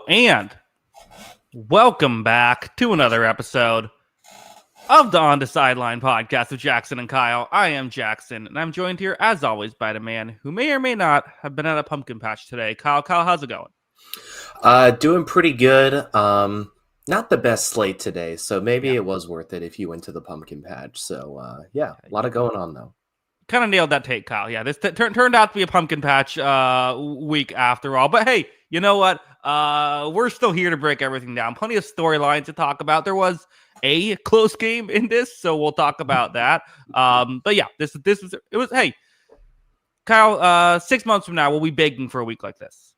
And welcome back to another episode of the On the Sideline podcast with Jackson and Kyle. I am Jackson, and I'm joined here, as always, by the man who may or may not have been at a pumpkin patch today. Kyle, how's it going? Doing pretty good. Not the best slate today, so maybe it was worth it if you went to the pumpkin patch. So, a lot of going on, though. Kind of nailed that take, Kyle. Yeah, this turned out to be a pumpkin patch week after all. But hey, you know what? We're still here to break everything down. Plenty of storylines to talk about. There was a close game in this, so we'll talk about that. But yeah, this was. Hey, Kyle, 6 months from now, we'll be begging for a week like this.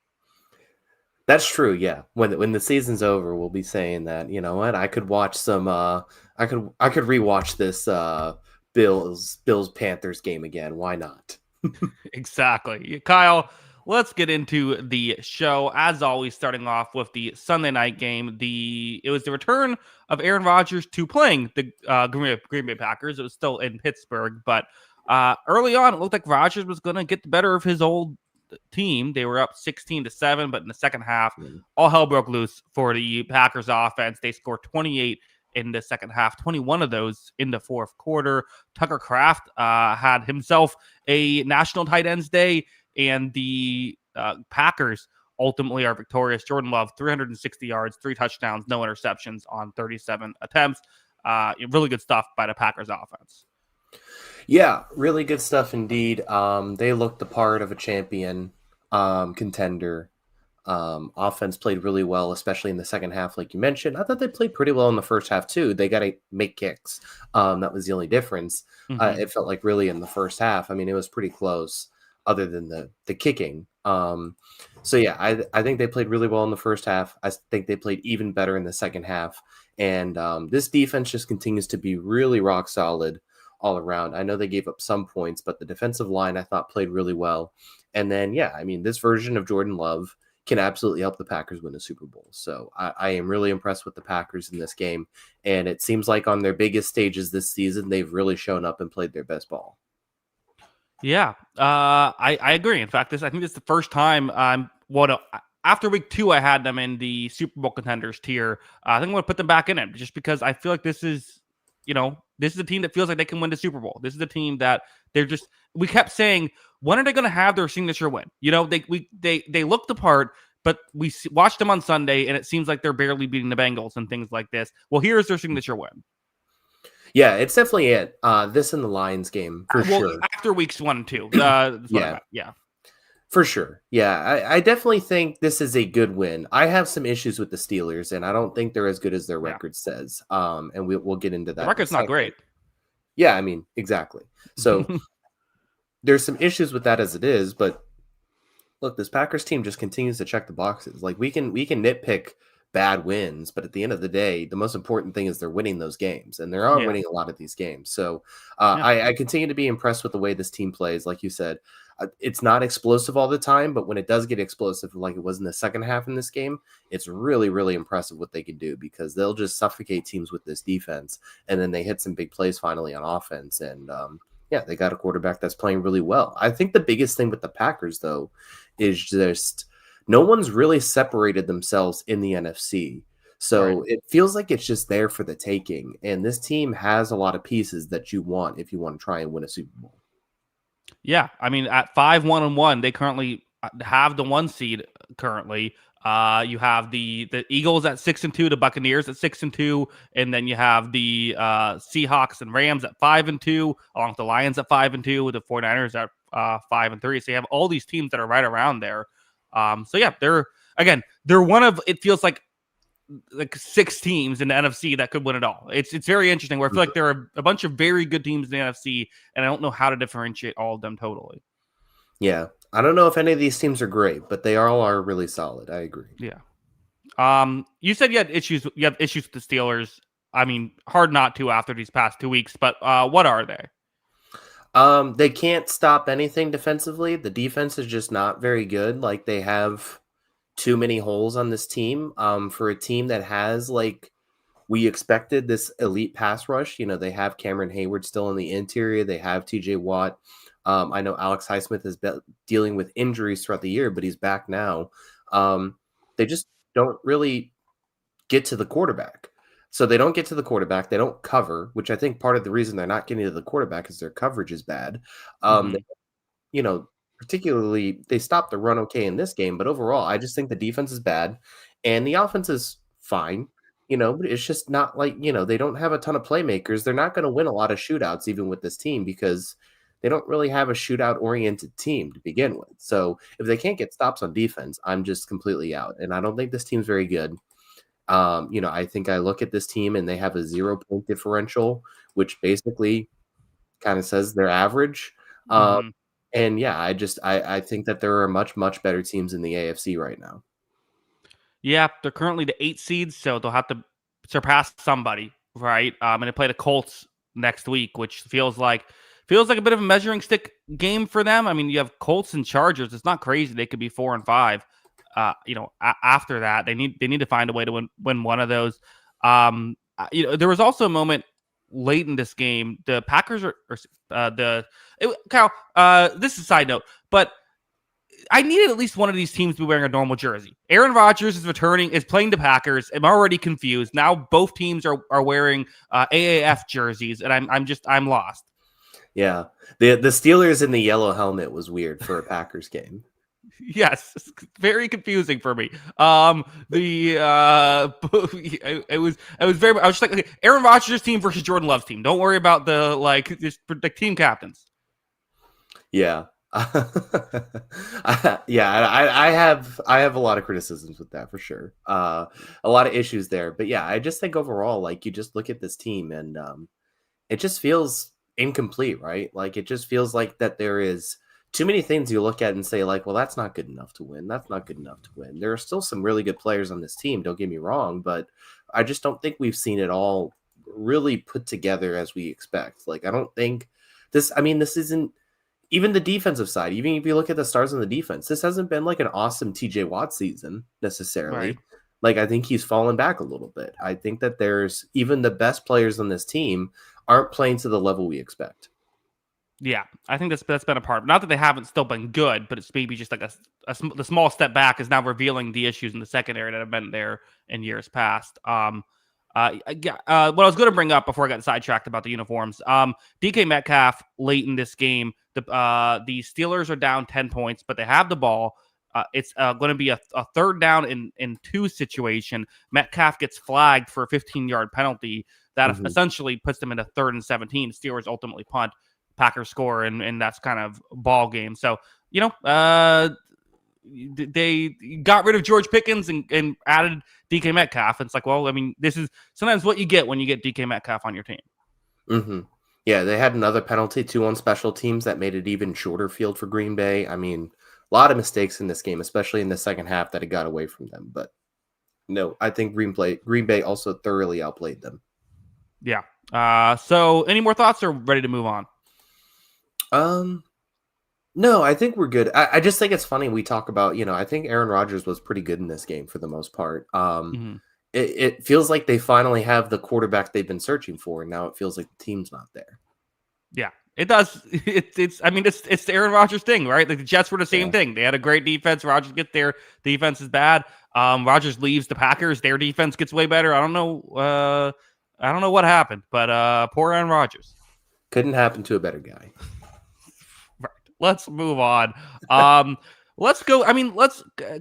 That's true. Yeah, when the season's over, we'll be saying that. You know what? I could watch some. I could rewatch this. Bills Panthers game again. Why not? Exactly. Kyle, let's get into the show. As always, starting off with the Sunday night game. It was the return of Aaron Rodgers to playing the Green Bay Packers. It was still in Pittsburgh, but early on, it looked like Rodgers was going to get the better of his old team. They were up 16-7, but in the second half, all hell broke loose for the Packers offense. They scored 28 in the second half, 21 of those in the fourth quarter. Tucker Kraft had himself a national tight ends day, and the Packers ultimately are victorious. Jordan Love, 360 yards, 3 touchdowns, no interceptions on 37 attempts. Really good stuff by the Packers offense. Yeah, really good stuff indeed. They looked the part of a champion contender. Offense played really well, especially in the second half, like you mentioned. I thought they played pretty well in the first half, too. They got to make kicks. That was the only difference. It felt like really in the first half. I mean, it was pretty close other than the kicking. I think they played really well in the first half. I think they played even better in the second half. And this defense just continues to be really rock solid all around. I know they gave up some points, but the defensive line I thought played really well. And then, this version of Jordan Love can absolutely help the Packers win a Super Bowl. So I am really impressed with the Packers in this game. And it seems like on their biggest stages this season, they've really shown up and played their best ball. Yeah, I agree. In fact, I think this is the first time after week 2, I had them in the Super Bowl contenders tier. I think I'm going to put them back in it just because I feel like this is a team that feels like they can win the Super Bowl. This is a team that we kept saying, when are they going to have their signature win? They look the part, but we watched them on Sunday, and it seems like they're barely beating the Bengals and things like this. Well, here's their signature win. Yeah, it's definitely it. This and the Lions game, for sure. After weeks 1 and 2. Yeah. For sure. Yeah, I definitely think this is a good win. I have some issues with the Steelers, and I don't think they're as good as their record says. And we'll get into that. The record's not great. Yeah, I mean, exactly. So there's some issues with that as it is, but look, this Packers team just continues to check the boxes. Like we can nitpick bad wins, but at the end of the day, the most important thing is they're winning those games, and they are winning a lot of these games. So I continue to be impressed with the way this team plays. Like you said, it's not explosive all the time, but when it does get explosive, like it was in the second half in this game, it's really, really impressive what they can do, because they'll just suffocate teams with this defense, and then they hit some big plays finally on offense. And they got a quarterback that's playing really well. I think the biggest thing with the Packers, though, is just no one's really separated themselves in the NFC. So It feels like it's just there for the taking. And this team has a lot of pieces that you want if you want to try and win a Super Bowl. Yeah, I mean, at 5-1-1, they currently have the 1 seed currently. You have the Eagles at 6-2, the Buccaneers at 6-2, and then you have the Seahawks and Rams at 5-2, along with the Lions at 5-2, with the 49ers at 5-3. So you have all these teams that are right around there. They're one of, it feels like 6 teams in the NFC that could win it all. It's very interesting, where I feel like there are a bunch of very good teams in the NFC, and I don't know how to differentiate all of them totally. Yeah, I don't know if any of these teams are great, but they all are really solid. I agree. Yeah. You said you have issues with the Steelers. I mean, hard not to after these past 2 weeks, but what are they? They can't stop anything defensively. The defense is just not very good. Like, they have too many holes on this team. For a team that has, like, we expected this elite pass rush. They have Cameron Hayward still in the interior. They have TJ Watt. I know Alex Highsmith has been dealing with injuries throughout the year, but he's back now. They just don't really get to the quarterback. So they don't get to the quarterback. They don't cover, which I think part of the reason they're not getting to the quarterback is their coverage is bad. Mhm. You know, particularly they stopped the run okay in this game, but overall, I just think the defense is bad and the offense is fine. But it's just not like, they don't have a ton of playmakers. They're not going to win a lot of shootouts even with this team because they don't really have a shootout oriented team to begin with. So if they can't get stops on defense, I'm just completely out. And I don't think this team's very good. I think I look at this team and they have a 0 point differential, which basically kind of says they're average. Um, Mhm. and yeah, I think that there are much, much better teams in the AFC right now. Yeah, they're currently the 8 seeds, so they'll have to surpass somebody, right? And they play the Colts next week, which feels like a bit of a measuring stick game for them. I mean, you have Colts and Chargers. It's not crazy; they could be 4-5. After that, they need to find a way to win one of those. There was also a moment late in this game. The Packers Kyle. This is a side note, but I needed at least one of these teams to be wearing a normal jersey. Aaron Rodgers is playing the Packers. I'm already confused. Now both teams are wearing AAF jerseys, and I'm lost. Yeah, the Steelers in the yellow helmet was weird for a Packers game. Yes, it's very confusing for me. It was very. I was just like, okay, Aaron Rodgers' team versus Jordan Love's team. Don't worry about the team captains. Yeah. Yeah, I have a lot of criticisms with that for sure. A lot of issues there, but yeah, I just think overall, like you just look at this team and it just feels incomplete, right? Like it just feels like that there is too many things you look at and say like, well, that's not good enough to win. That's not good enough to win. There are still some really good players on this team. Don't get me wrong, but I just don't think we've seen it all really put together as we expect. Like I don't think this. I mean, this isn't even the defensive side, even if you look at the stars on the defense, this hasn't been like an awesome TJ Watt season Right. necessarily. Like, I think he's fallen back a little bit. I think that there's even the best players on this team aren't playing to the level we expect. Yeah, I think that's been a part. Not that they haven't still been good, but it's maybe just like the small step back is now revealing the issues in the secondary that have been there in years past. What I was going to bring up before I got sidetracked about the uniforms. DK Metcalf late in this game. The Steelers are down 10 points, but they have the ball. It's going to be a third down in 2 situation. Metcalf gets flagged for a 15-yard penalty that essentially puts them into 3rd and 17. Steelers ultimately punt. Packers score, and that's kind of ball game. So, they got rid of George Pickens and added DK Metcalf. It's like, well, I mean, this is sometimes what you get when you get DK Metcalf on your team. Mm-hmm. Yeah, they had another penalty, 2 on special teams that made it even shorter field for Green Bay. I mean, a lot of mistakes in this game, especially in the second half that it got away from them. But no, I think Green Bay also thoroughly outplayed them. Yeah. So any more thoughts or ready to move on? No, I think we're good. I just think it's funny we talk about, I think Aaron Rodgers was pretty good in this game for the most part. Mm-hmm. It feels like they finally have the quarterback they've been searching for, and now it feels like the team's not there. Yeah, it does. It's the Aaron Rodgers thing, right? Like the Jets were the same thing. They had a great defense. Rodgers gets there. Defense is bad. Rodgers leaves the Packers. Their defense gets way better. I don't know. I don't know what happened, but poor Aaron Rodgers. Couldn't happen to a better guy. Right. Let's move on. Let's go.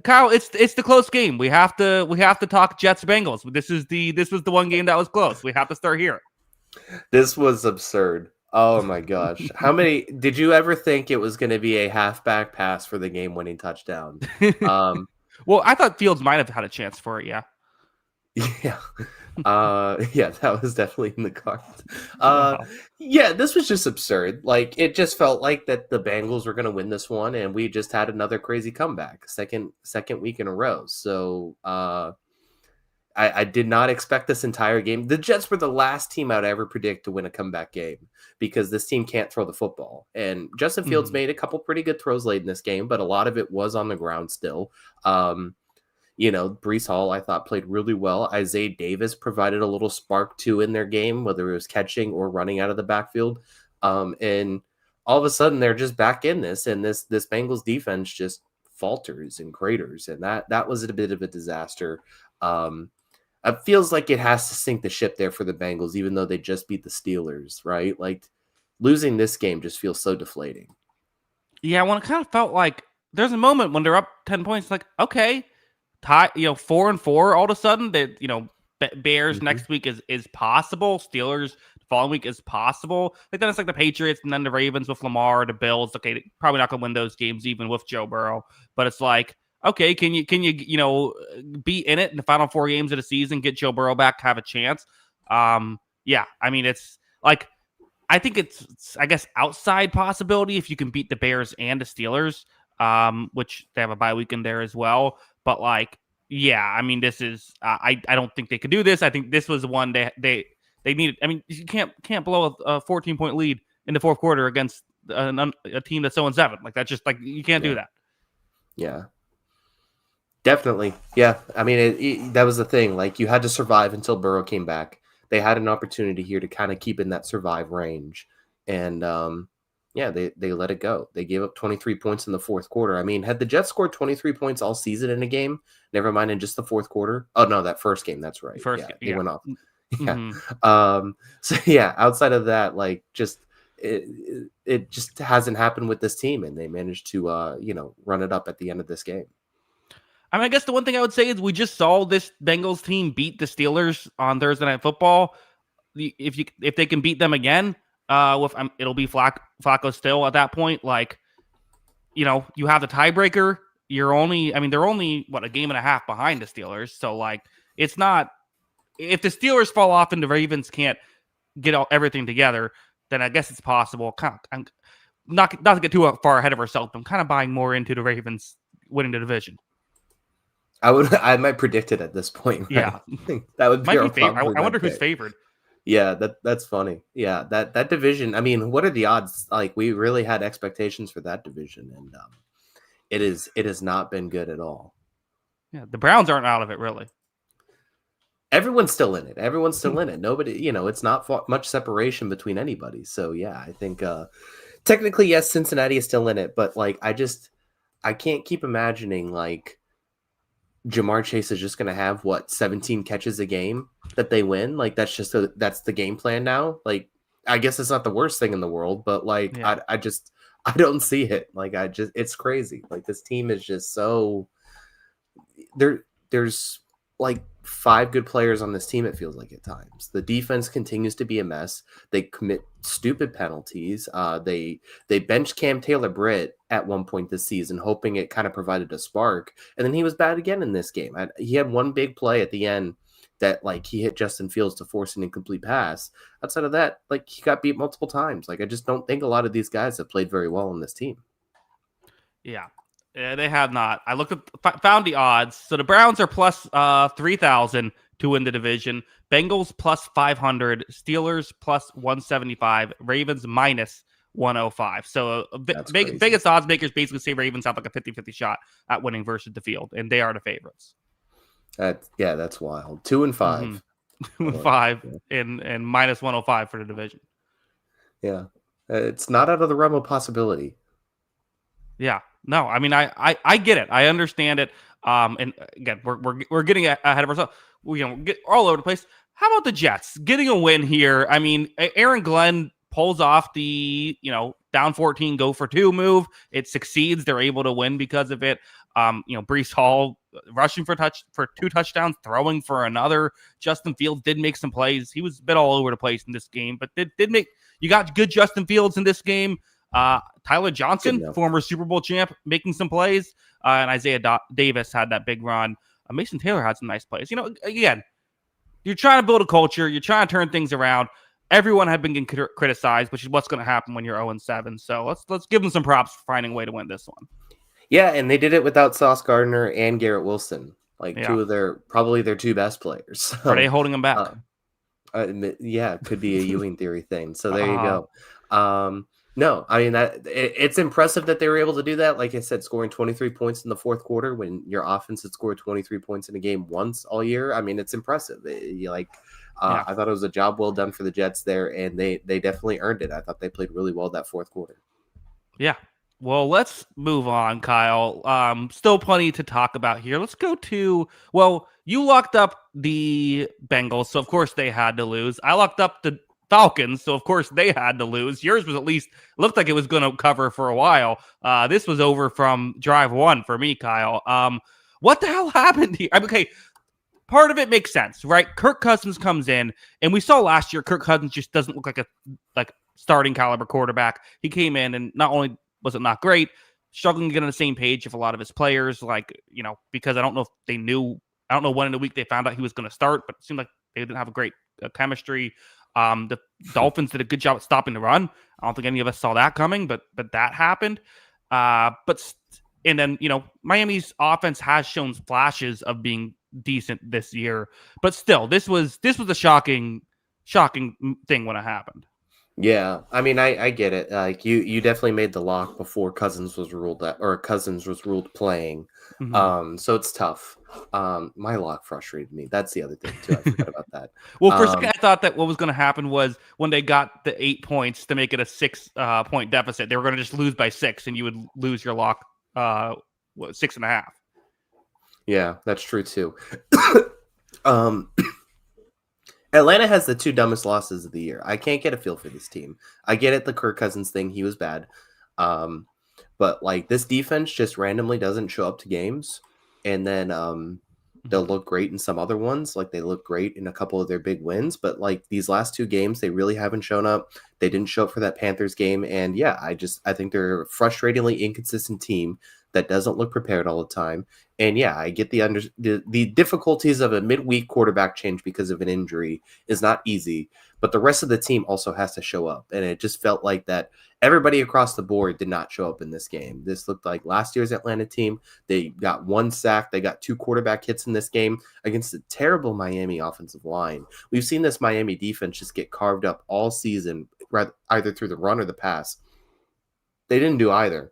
Kyle. It's the close game. We have to talk Jets Bengals. This was the one game that was close. We have to start here. This was absurd. Oh my gosh. How many did you ever think it was going to be a halfback pass for the game-winning touchdown? Well, I thought Fields might have had a chance for it, yeah. Yeah. Yeah, that was definitely in the cards. Wow. Yeah, this was just absurd. Like it just felt like that the Bengals were going to win this one and we just had another crazy comeback. Second week in a row. So, I did not expect this entire game. The Jets were the last team I'd ever predict to win a comeback game because this team can't throw the football. And Justin Fields made a couple pretty good throws late in this game, but a lot of it was on the ground still. Breece Hall, I thought, played really well. Isaiah Davis provided a little spark too in their game, whether it was catching or running out of the backfield. And all of a sudden, they're just back in this, and this Bengals defense just falters and craters, and that was a bit of a disaster. It feels like it has to sink the ship there for the Bengals, even though they just beat the Steelers, right? Like losing this game just feels so deflating. Yeah, when it kind of felt like there's a moment when they're up 10 points, like, okay, tie, 4-4, all of a sudden that, Bears next week is possible. Steelers the following week is possible. Like then it's like the Patriots and then the Ravens with Lamar, the Bills. Okay, probably not gonna win those games even with Joe Burrow. But it's like, okay, can you be in it in the final 4 games of the season, get Joe Burrow back, have a chance? Yeah, I mean it's like I think it's I guess outside possibility if you can beat the Bears and the Steelers, which they have a bye weekend there as well. But like, yeah, I mean, this is I don't think they could do this. I think this was one they needed. I mean, you can't blow a 14-point lead in the fourth quarter against a team that's 0-7. Like that's just like you can't do that. Yeah, definitely. Yeah, I mean, that was the thing. Like you had to survive until Burrow came back. They had an opportunity here to kind of keep in that survive range, and they let it go. They gave up 23 points in the fourth quarter. I mean, had the Jets scored 23 points all season in a game, never mind in just the fourth quarter. Oh no, that first game. That's right. They went off. Yeah. So yeah, outside of that, like just it just hasn't happened with this team, and they managed to run it up at the end of this game. I mean, I guess the one thing I would say is we just saw this Bengals team beat the Steelers on Thursday Night Football. If they can beat them again, it'll be Flacco still at that point. Like, you have the tiebreaker. They're only a game and a half behind the Steelers. So like, it's not if the Steelers fall off and the Ravens can't get everything together, then I guess it's possible. I'm not to get too far ahead of ourselves. I'm kind of buying more into the Ravens winning the division. I might predict it at this point. Right? Yeah, that would be I wonder who's favored. Yeah, that's funny. Yeah, that division. I mean, what are the odds? Like, we really had expectations for that division, and it has not been good at all. Yeah, the Browns aren't out of it really. Everyone's still in it. Everyone's still in it. Nobody, it's not much separation between anybody. So yeah, I think technically yes, Cincinnati is still in it, but like I can't keep imagining like Jamar Chase is just going to have 17 catches a game that they win. Like that's the game plan now. Like, I guess it's not the worst thing in the world, but like, yeah. I don't see it. Like, it's crazy. Like this team is just so there's like 5 good players on this team. It feels like at times the defense continues to be a mess. They commit stupid penalties. They benched Cam Taylor-Britt at one point this season, hoping it kind of provided a spark. And then he was bad again in this game. He had one big play at the end that like he hit Justin Fields to force an incomplete pass. Outside of that, like he got beat multiple times. Like I just don't think a lot of these guys have played very well on this team. Yeah. They have not. I found the odds. So the Browns are plus 3,000 to win the division. Bengals plus 500. Steelers plus 175. Ravens minus 105. So biggest odds makers basically say Ravens have like a 50-50 shot at winning versus the field, and they are the favorites. That's wild. 2-5. 2-5 and minus 105 for the division. Yeah. It's not out of the realm of possibility. Yeah. No, I mean, I get it. I understand it. And again, we're getting ahead of ourselves. We get all over the place. How about the Jets getting a win here? I mean, Aaron Glenn pulls off the down 14, go for 2 move. It succeeds. They're able to win because of it. Breece Hall rushing for 2 touchdowns, throwing for another. Justin Fields did make some plays. He was a bit all over the place in this game, but you got good Justin Fields in this game. Tyler Johnson, former Super Bowl champ, making some plays, and Isaiah Davis had that big run. Mason Taylor had some nice plays. Again, you're trying to build a culture. You're trying to turn things around. Everyone had been getting criticized, which is what's going to happen when you're 0-7. So let's give them some props for finding a way to win this one. Yeah, and they did it without Sauce Gardner and Garrett Wilson, two of probably their 2 best players. So, are they holding them back? Yeah, it could be a Ewing theory thing. So there you go. No, I mean it's impressive that they were able to do that. Like I said, scoring 23 points in the fourth quarter when your offense had scored 23 points in a game once all year. I mean, it's impressive. I thought it was a job well done for the Jets there, and they definitely earned it. I thought they played really well that fourth quarter. Yeah, Well, let's move on, Kyle. Still plenty to talk about here. Let's go to, well, you locked up the Bengals, so of course they had to lose. I locked up the Falcons, so of course they had to lose. Yours was at least looked like it was going to cover for a while. This was over from drive one for me, Kyle. What the hell happened here? Okay, part of it makes sense, right? Kirk Cousins comes in, and we saw last year Kirk Cousins just doesn't look like a starting caliber quarterback. He came in, and not only was it not great, struggling to get on the same page with a lot of his players, because I don't know if they knew, I don't know when in the week they found out he was going to start, but it seemed like they didn't have a great chemistry. The Dolphins did a good job at stopping the run. I don't think any of us saw that coming, but that happened. And then, Miami's offense has shown flashes of being decent this year, but still, this was a shocking thing when it happened. Yeah, I mean, I get it. Like you definitely made the lock before Cousins was ruled that, or Cousins was ruled playing. Mm-hmm. So it's tough. My lock frustrated me. That's the other thing too. I forgot about that. Well, for a second, I thought that what was going to happen was when they got the 8 points to make it a 6 point deficit, they were going to just lose by 6, and you would lose your lock 6.5. Yeah, that's true too. Atlanta has the 2 dumbest losses of the year. I can't get a feel for this team. I get it, the Kirk Cousins thing, he was bad. But like this defense just randomly doesn't show up to games, and then they'll look great in some other ones. Like they look great in a couple of their big wins, but like these last 2 games, they really haven't shown up. They didn't show up for that Panthers game, and yeah, I think they're a frustratingly inconsistent team that doesn't look prepared all the time. And yeah, I get the difficulties of a midweek quarterback change because of an injury is not easy, but the rest of the team also has to show up. And it just felt like that everybody across the board did not show up in this game. This looked like last year's Atlanta team. They got 1 sack. They got 2 quarterback hits in this game against a terrible Miami offensive line. We've seen this Miami defense just get carved up all season, either through the run or the pass. They didn't do either.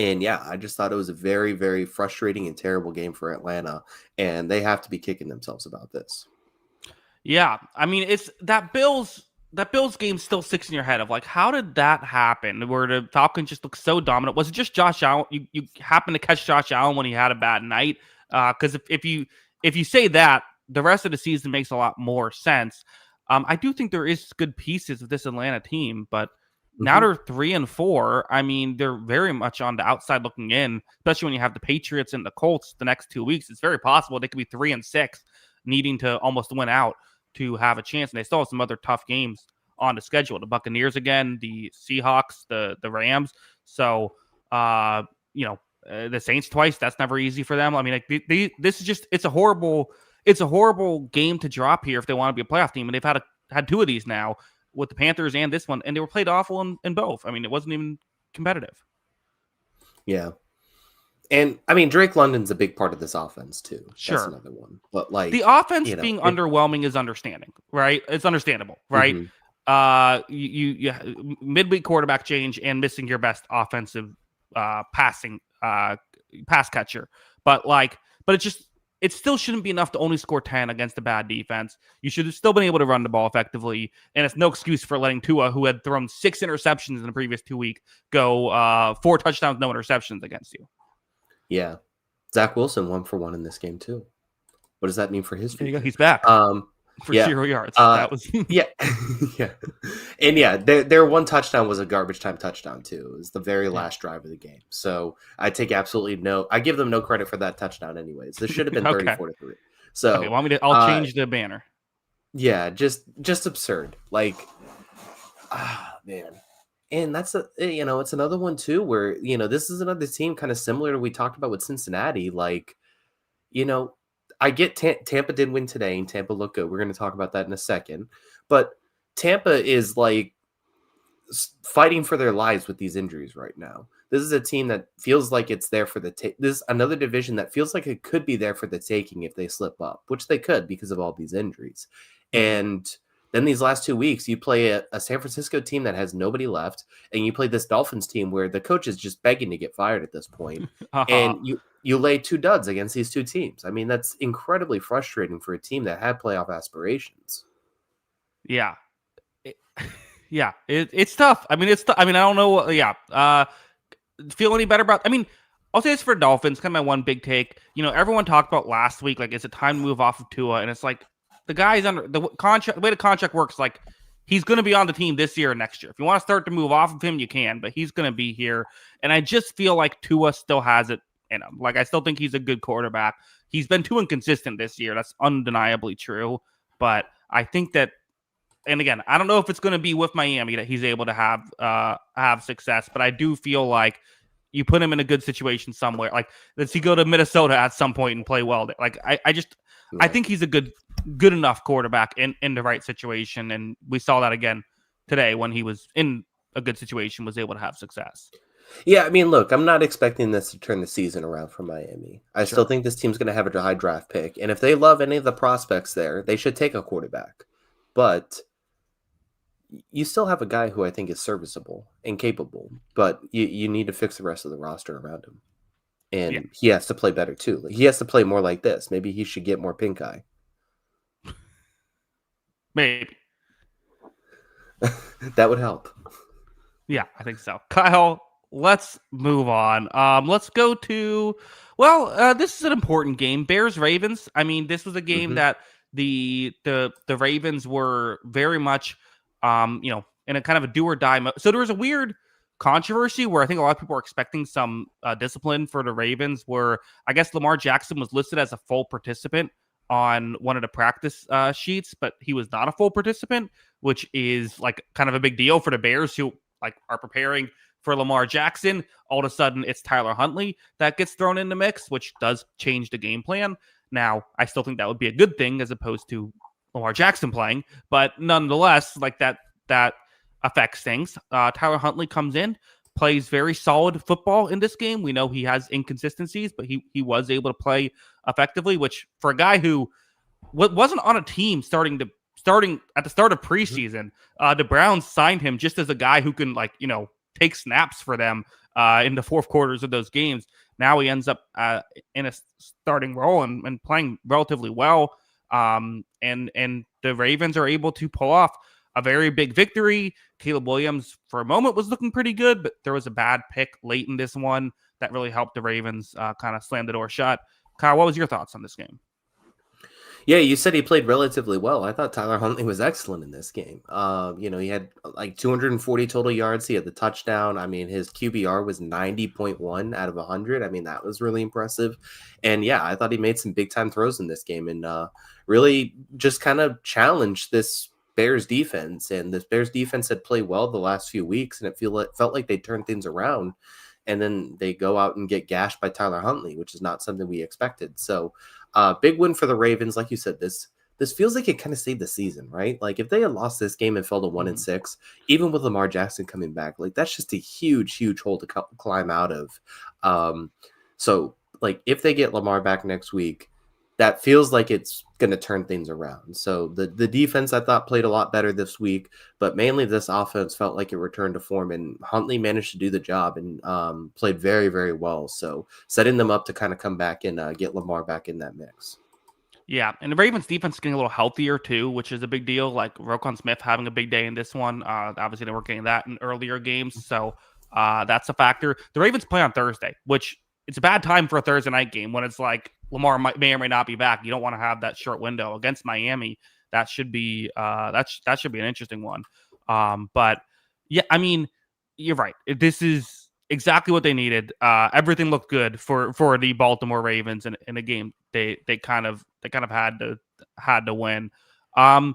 And yeah, I just thought it was a very, very frustrating and terrible game for Atlanta, and they have to be kicking themselves about this. Yeah, I mean, it's that Bills game still sticks in your head of like, how did that happen? Where the Falcons just look so dominant? Was it just Josh Allen? You happened to catch Josh Allen when he had a bad night? Because if you say that, the rest of the season makes a lot more sense. I do think there is good pieces of this Atlanta team, but now they're 3-4. I mean, they're very much on the outside looking in, especially when you have the Patriots and the Colts the next 2 weeks. It's very possible they could be 3-6, needing to almost win out to have a chance. And they still have some other tough games on the schedule. The Buccaneers again, the Seahawks, the Rams. So, the Saints twice. That's never easy for them. I mean, this is just it's a horrible game to drop here if they want to be a playoff team. And they've had 2 of these now, with the Panthers and this one, and they were played awful in both. I mean, it wasn't even competitive. Yeah. And I mean, Drake London's a big part of this offense too. Sure. That's another one. But like the offense being underwhelming is understanding, right? It's understandable, right? You midweek quarterback change and missing your best offensive pass catcher. But it still shouldn't be enough to only score 10 against a bad defense. You should have still been able to run the ball effectively, and it's no excuse for letting Tua, who had thrown 6 interceptions in the previous 2 weeks, go 4 touchdowns, no interceptions against you. Yeah. Zach Wilson 1 for 1 in this game too. What does that mean for his future? There you go. He's back. For 0 yards. That was yeah. Yeah. And yeah, their 1 touchdown was a garbage time touchdown too. It was the very last drive of the game. So I take I give them no credit for that touchdoan anyways. This should have been 34-3. So okay, I'll change the banner. Yeah, just absurd. Like, man. And that's it's another one too where, this is another team kind of similar to we talked about with Cincinnati. Like, I get Tampa did win today, and Tampa looked good. We're going to talk about that in a second. But Tampa is like fighting for their lives with these injuries right now. This is a team that feels like it's there for this is another division that feels like it could be there for the taking if they slip up, which they could because of all these injuries. And then these last 2 weeks, you play a San Francisco team that has nobody left, and you play this Dolphins team where the coach is just begging to get fired at this point. And you lay 2 duds against these 2 teams. I mean, that's incredibly frustrating for a team that had playoff aspirations. Yeah. It's tough. I mean, I don't know. Yeah. feel any better about. I mean, I'll say this for Dolphins. Kind of my one big take. Everyone talked about last week. Like, is it time to move off of Tua? And it's like the guy's under the contract. The way the contract works, like he's going to be on the team this year or next year. If you want to start to move off of him, you can, but he's going to be here. And I just feel like Tua still has it in him. Like, I still think he's a good quarterback. He's been too inconsistent this year. That's undeniably true. But I think that, and again, I don't know if it's going to be with Miami that he's able to have success, but I do feel like you put him in a good situation somewhere. Like, let's he go to Minnesota at some point and play well. Like, I think he's a good enough quarterback in the right situation, and we saw that again today when he was in a good situation, was able to have success. Yeah, I mean, look, I'm not expecting this to turn the season around for Miami. I still think this team's going to have a high draft pick, and if they love any of the prospects there, they should take a quarterback. But you still have a guy who I think is serviceable and capable, but you need to fix the rest of the roster around him. And he has to play better too. He has to play more like this. Maybe he should get more pink eye. Maybe. That would help. Yeah, I think so. Kyle, let's move on. Let's go to, this is an important game. Bears-Ravens. I mean, this was a game that the Ravens were very much in a kind of a do or die mode. So there was a weird controversy where I think a lot of people were expecting some discipline for the Ravens, where I guess Lamar Jackson was listed as a full participant on one of the practice sheets, but he was not a full participant, which is like kind of a big deal for the Bears, who like are preparing for Lamar Jackson. All of a sudden it's Tyler Huntley that gets thrown in the mix, which does change the game plan. Now, I still think that would be a good thing as opposed to Lamar Jackson playing, but nonetheless, like that affects things. Tyler Huntley comes in, plays very solid football in this game. We know he has inconsistencies, but he was able to play effectively, which for a guy who wasn't on a team starting at the start of preseason, the Browns signed him just as a guy who can take snaps for them in the fourth quarters of those games. Now he ends up in a starting role and playing relatively well. And the Ravens are able to pull off a very big victory. Caleb Williams for a moment was looking pretty good, but there was a bad pick late in this one that really helped the Ravens kind of slam the door shut. Kyle, what was your thoughts on this game? Yeah, you said he played relatively well. I thought Tyler Huntley was excellent in this game. He had like 240 total yards. He had the touchdown. I mean, his QBR was 90.1 out of 100. I mean, that was really impressive. And yeah, I thought he made some big time throws in this game and really just kind of challenged this Bears defense. And this Bears defense had played well the last few weeks, and it felt like they turned things around. And then they go out and get gashed by Tyler Huntley, which is not something we expected. So big win for the Ravens. Like you said, this feels like it kind of saved the season, right? Like if they had lost this game and fell to 1-6, even with Lamar Jackson coming back, like that's just a huge hole to climb out of. So like if they get Lamar back next week, that feels like it's going to turn things around. So the defense I thought played a lot better this week, but mainly this offense felt like it returned to form, and Huntley managed to do the job and played very, very well. So setting them up to kind of come back and get Lamar back in that mix. Yeah, and the Ravens defense is getting a little healthier too, which is a big deal. Like Roquan Smith having a big day in this one. Obviously, they weren't getting that in earlier games, so that's a factor. The Ravens play on Thursday, which it's a bad time for a Thursday night game when it's like Lamar may or may not be back. You don't want to have that short window against Miami. That should be that should be an interesting one. But yeah, I mean, you're right. This is exactly what they needed. Everything looked good for the Baltimore Ravens in a game they kind of had to win. Where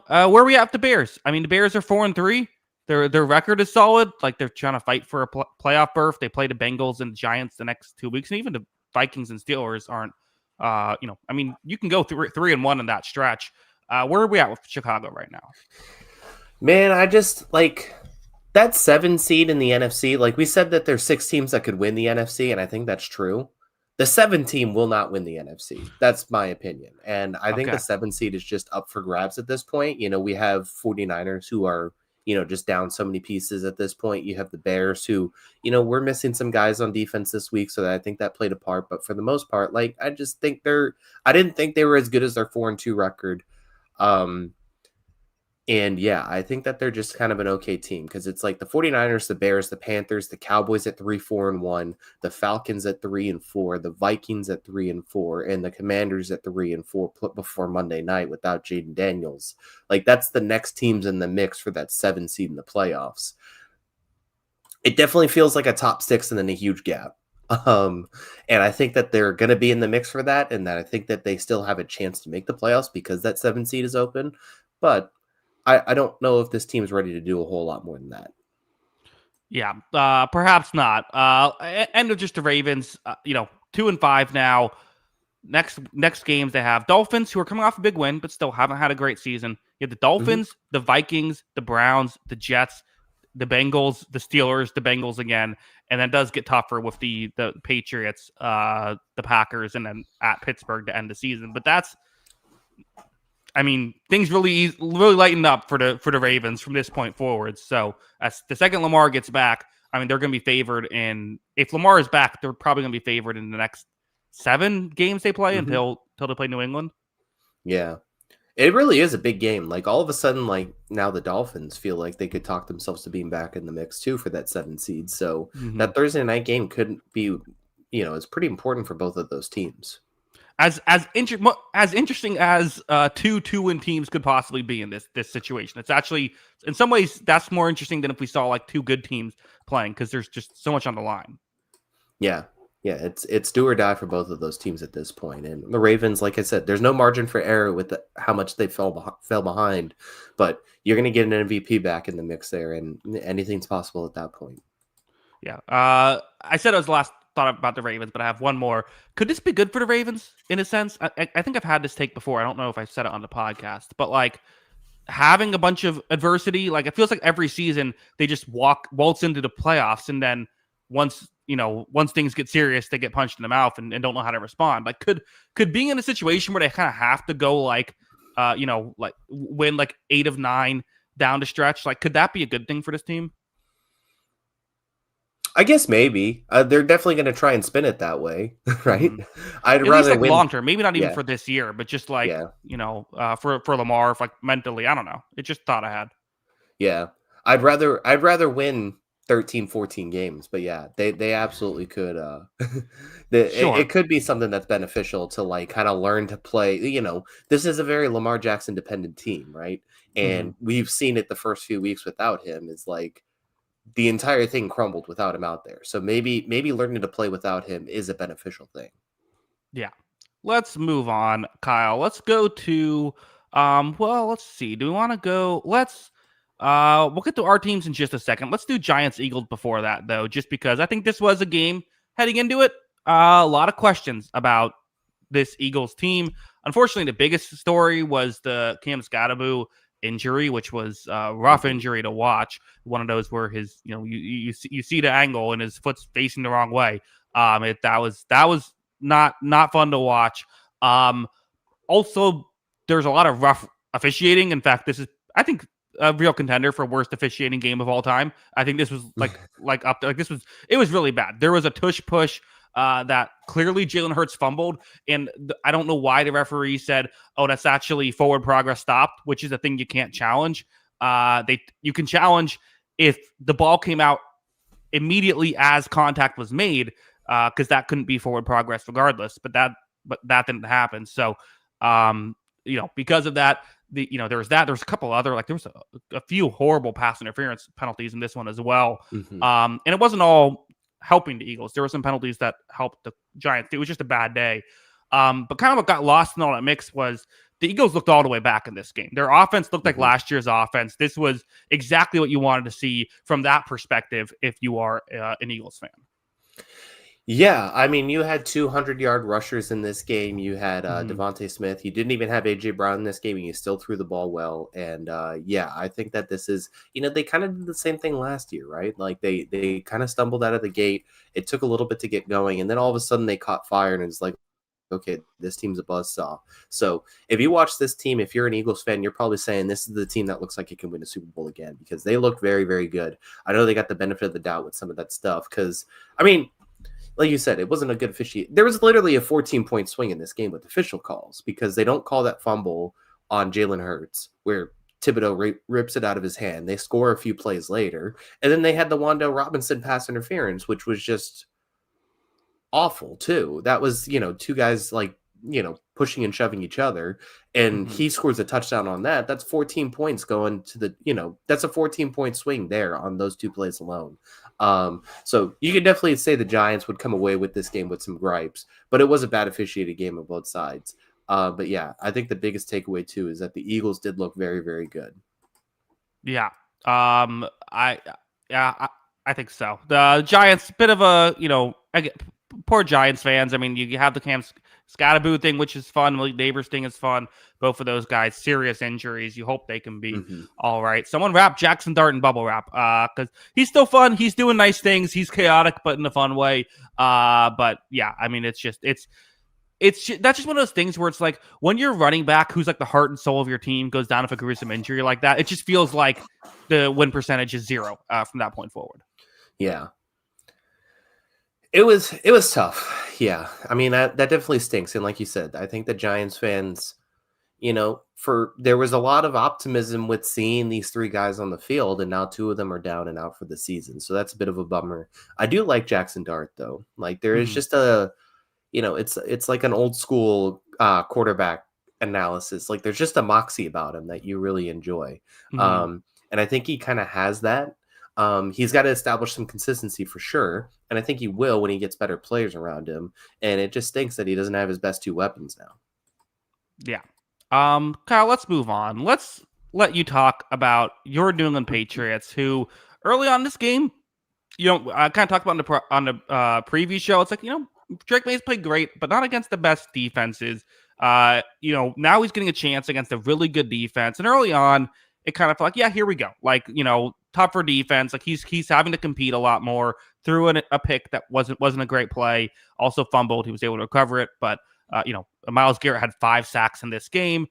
are we at the Bears? I mean, the Bears are 4-3. Their record is solid. Like they're trying to fight for a playoff berth. They play the Bengals and Giants the next 2 weeks, and even the Vikings and Steelers aren't. I mean, you can go 3-1 in that stretch. Where are we at with Chicago right now? Man, I just like that 7 seed in the NFC. Like we said that there's 6 teams that could win the NFC, and I think that's true. The 7 team will not win the NFC. That's my opinion. And I think the 7 seed is just up for grabs at this point. We have 49ers who are, just down so many pieces at this point. You have the Bears who, we're missing some guys on defense this week. So I think that played a part. But for the most part, like, I just think I didn't think they were as good as their 4-2 record. And yeah, I think that they're just kind of an okay team because it's like the 49ers, the Bears, the Panthers, the Cowboys at 3-4-1, the Falcons at 3-4, the Vikings at 3-4, and the Commanders at 3-4 before Monday night without Jaden Daniels. Like that's the next teams in the mix for that 7 seed in the playoffs. It definitely feels like a top 6 and then a huge gap. And I think that they're going to be in the mix for that, and that I think that they still have a chance to make the playoffs because that 7 seed is open. But I don't know if this team's ready to do a whole lot more than that. Yeah, perhaps not. And just the Ravens, 2-5 now. Next games they have Dolphins, who are coming off a big win, but still haven't had a great season. You have the Dolphins, the Vikings, the Browns, the Jets, the Bengals, the Steelers, the Bengals again, and then does get tougher with the Patriots, the Packers, and then at Pittsburgh to end the season. But things really lighten up for the Ravens from this point forward. So as the second Lamar gets back, they're going to be favored if Lamar is back, they're probably going to be favored in the next 7 games they play until they play New England. Yeah. It really is a big game. Like all of a sudden, like now the Dolphins feel like they could talk themselves to being back in the mix too for that 7 seed. So that Thursday night game could be, it's pretty important for both of those teams. As interesting as 2 2-win teams could possibly be in this situation. It's actually, in some ways, that's more interesting than if we saw like 2 good teams playing because there's just so much on the line. Yeah, it's do or die for both of those teams at this point. And the Ravens, like I said, there's no margin for error with how much they fell behind, but you're going to get an MVP back in the mix there, and anything's possible at that point. Yeah, I said it was the last thought about the Ravens, but I have one more. Could this be good for the Ravens in a sense? I think I've had this take before. I don't know if I said it on the podcast, but like having a bunch of adversity, like it feels like every season they just waltz into the playoffs, and then once things get serious, they get punched in the mouth and don't know how to respond. Like could being in a situation where they kind of have to go like win like 8 of 9 down the stretch, like could that be a good thing for this team? I guess maybe they're definitely going to try and spin it that way, right? I'd At rather least win long term, maybe not even for this year, but just like for Lamar, if like mentally, I don't know. It just thought I had. Yeah, I'd rather win 13, 14 games, but yeah, they absolutely could. It could be something that's beneficial to like kind of learn to play. This is a very Lamar Jackson dependent team, right? And we've seen it the first few weeks without him. Is like the entire thing crumbled without him out there. So maybe learning to play without him is a beneficial thing. Yeah. Let's move on, Kyle. Let's go to let's see. Do we want to go? We'll get to our teams in just a second. Let's do Giants Eagles before that though, just because I think this was a game heading into it. A lot of questions about this Eagles team. Unfortunately, the biggest story was the Cam Scadaboo injury, which was a rough injury to watch. One of those where his, you see the angle and his foot's facing the wrong way. That was not fun to watch. Also, there's a lot of rough officiating. In fact, this is, I think, a real contender for worst officiating game of all time. I think this was like up there. Like it was really bad. There was a tush push that clearly Jalen Hurts fumbled, and I don't know why the referee said, "Oh, that's actually forward progress stopped," which is a thing you can't challenge. You can challenge if the ball came out immediately as contact was made, because that couldn't be forward progress regardless. But that didn't happen. So, because of that, there was a couple other, like there was a few horrible pass interference penalties in this one as well. And it wasn't all helping the Eagles. There were some penalties that helped the Giants. It was just a bad day. But kind of what got lost in all that mix was the Eagles looked all the way back in this game. Their offense looked like last year's offense. This was exactly what you wanted to see from that perspective if you are an Eagles fan. Yeah, I mean, you had 200-yard rushers in this game. You had Devontae Smith. You didn't even have A.J. Brown in this game, and you still threw the ball well. And, I think that this is, they kind of did the same thing last year, right? Like, they kind of stumbled out of the gate. It took a little bit to get going, and then all of a sudden they caught fire, and it's like, okay, this team's a buzzsaw. So if you watch this team, if you're an Eagles fan, you're probably saying this is the team that looks like it can win a Super Bowl again because they look very, very good. I know they got the benefit of the doubt with some of that stuff because, like you said, it wasn't a good officiate. There was literally a 14-point swing in this game with official calls because they don't call that fumble on Jalen Hurts where Thibodeau rips it out of his hand. They score a few plays later, and then they had the Wan'Dale Robinson pass interference, which was just awful too. That was, two guys like, pushing and shoving each other, and he scores a touchdown on that. That's 14 points going to that's a 14-point swing there on those two plays alone. So you could definitely say the Giants would come away with this game with some gripes, but it was a bad officiated game on both sides. But yeah, I think the biggest takeaway too is that the Eagles did look very, very good. Yeah. I think so. The Giants, bit of a, poor Giants fans. I mean, you have the Cam Scatterboo thing, which is fun. Malik Neighbors thing is fun. Both of those guys, serious injuries. You hope they can be all right. Someone wrap Jackson Dart in bubble wrap, because he's still fun. He's doing nice things. He's chaotic, but in a fun way. But yeah, I mean, that's just one of those things where it's like when your running back, who's like the heart and soul of your team, goes down with a gruesome injury like that, it just feels like the win percentage is 0 from that point forward. Yeah. It was tough. Yeah. I mean, that definitely stinks. And like you said, I think the Giants fans, there was a lot of optimism with seeing these 3 guys on the field, and now 2 of them are down and out for the season. So that's a bit of a bummer. I do like Jackson Dart though. Like there is just it's like an old school quarterback analysis. Like there's just a moxie about him that you really enjoy. And I think he kind of has that. He's got to establish some consistency for sure. And I think he will when he gets better players around him. And it just stinks that he doesn't have his best 2 weapons now. Yeah. Kyle, let's move on. Let's let you talk about your New England Patriots, who early on in this game, I kind of talked about on the preview show. It's like, Drake May's played great, but not against the best defenses. Now he's getting a chance against a really good defense. And early on, it kind of felt like, yeah, here we go. Like, tougher defense. Like he's having to compete a lot more. Threw in a pick that wasn't a great play. Also fumbled. He was able to recover it, but Myles Garrett had 5 sacks in this game.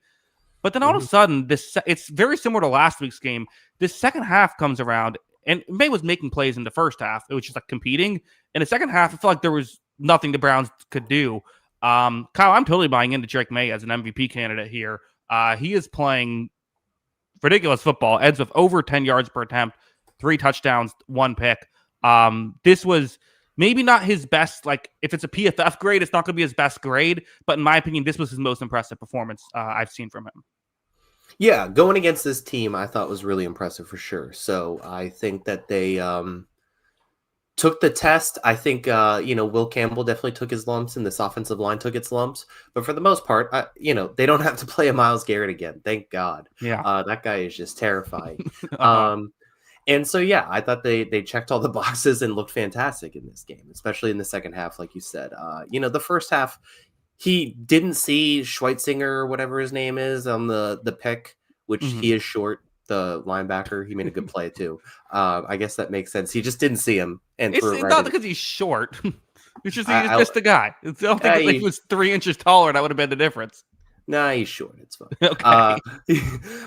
But then all of a sudden, it's very similar to last week's game. This second half comes around, and May was making plays in the first half. It was just like competing. In the second half, it felt like there was nothing the Browns could do. Kyle, I'm totally buying into Drake May as an MVP candidate here. He is playing ridiculous football. Ends with over 10 yards per attempt, 3 touchdowns, 1 pick. This was maybe not his best. Like if it's a PFF grade, it's not going to be his best grade. But in my opinion, this was his most impressive performance I've seen from him. Yeah, going against this team, I thought was really impressive for sure. So I think that they took the test. I think, Will Campbell definitely took his lumps, and this offensive line took its lumps. But for the most part, they don't have to play a Myles Garrett again. Thank God. Yeah. That guy is just terrifying. And so, yeah, I thought they checked all the boxes and looked fantastic in this game, especially in the second half, like you said. The first half, he didn't see Schweitzinger or whatever his name is on the pick, which he is short. The linebacker, he made a good play too. I guess that makes sense. He just didn't see him, and it's not because he's short. It's just he's just the guy. I don't think if he was 3 inches taller, that would have been the difference. Nah, he's short. It's fine. Okay.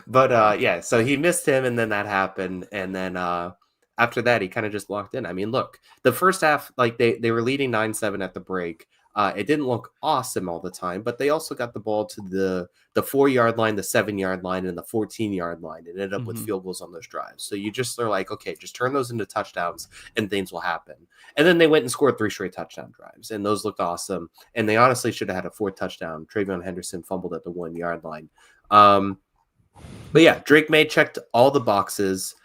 But yeah, so he missed him, and then that happened, and then after that, he kind of just locked in. I mean, look, the first half, like they were leading 9-7 at the break. It didn't look awesome all the time, but they also got the ball to the 4-yard line, the 7-yard line, and the 14-yard line, and ended up with field goals on those drives. So you just are like, okay, just turn those into touchdowns, and things will happen. And then they went and scored 3 straight touchdown drives, and those looked awesome. And they honestly should have had a 4th touchdown. Travion Henderson fumbled at the 1-yard line. But yeah, Drake May checked all the boxes.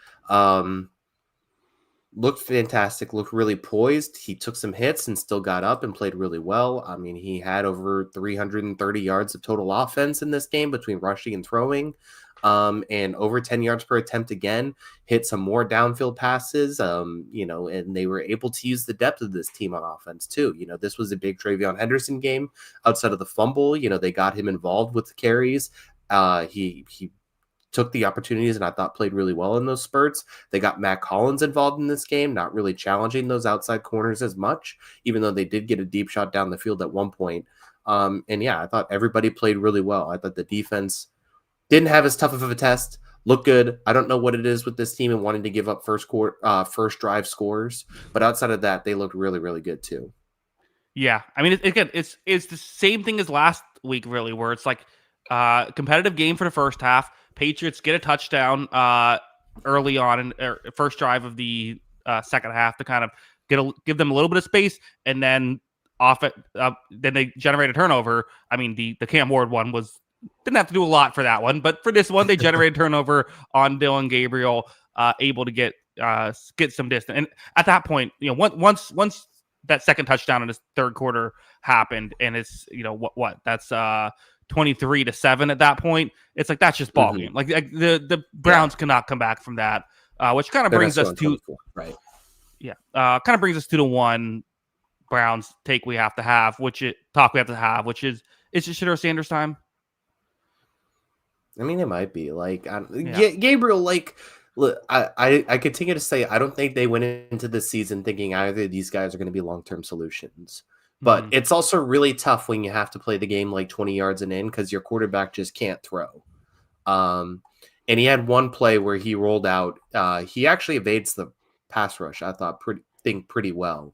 Looked fantastic, looked really poised. He took some hits and still got up and played really well. I mean, he had over 330 yards of total offense in this game between rushing and throwing, and over 10 yards per attempt again. Hit some more downfield passes, and they were able to use the depth of this team on offense too. This was a big Travion Henderson game outside of the fumble. They got him involved with the carries. He took the opportunities and I thought played really well in those spurts. They got Matt Collins involved in this game, not really challenging those outside corners as much, even though they did get a deep shot down the field at one point. And yeah, I thought everybody played really well. I thought the defense didn't have as tough of a test, looked good. I don't know what it is with this team and wanting to give up first drive scores, but outside of that, they looked really, really good too. Yeah. I mean, again, it's the same thing as last week, really, where it's like, competitive game for the first half. Patriots get a touchdown early on in first drive of the second half to kind of give them a little bit of space, and then then they generate a turnover. I mean, the Cam Ward one didn't have to do a lot for that one, but for this one, they generated turnover on Dylan Gabriel, able to get some distance. And at that point, once that second touchdown in his third quarter happened, and it's what that's 23-7 at that point. It's like that's just ball game. Like the Browns cannot come back from that, which kind of brings us to right. Yeah, kind of brings us to the one Browns take we have to have, which is it Shedeur Sanders time? I mean, it might be like Gabriel. Like, look, I continue to say I don't think they went into the season thinking either of these guys are going to be long-term solutions. But it's also really tough when you have to play the game like 20 yards and in because your quarterback just can't throw. And he had one play where he rolled out. He actually evades the pass rush, I thought, pretty well.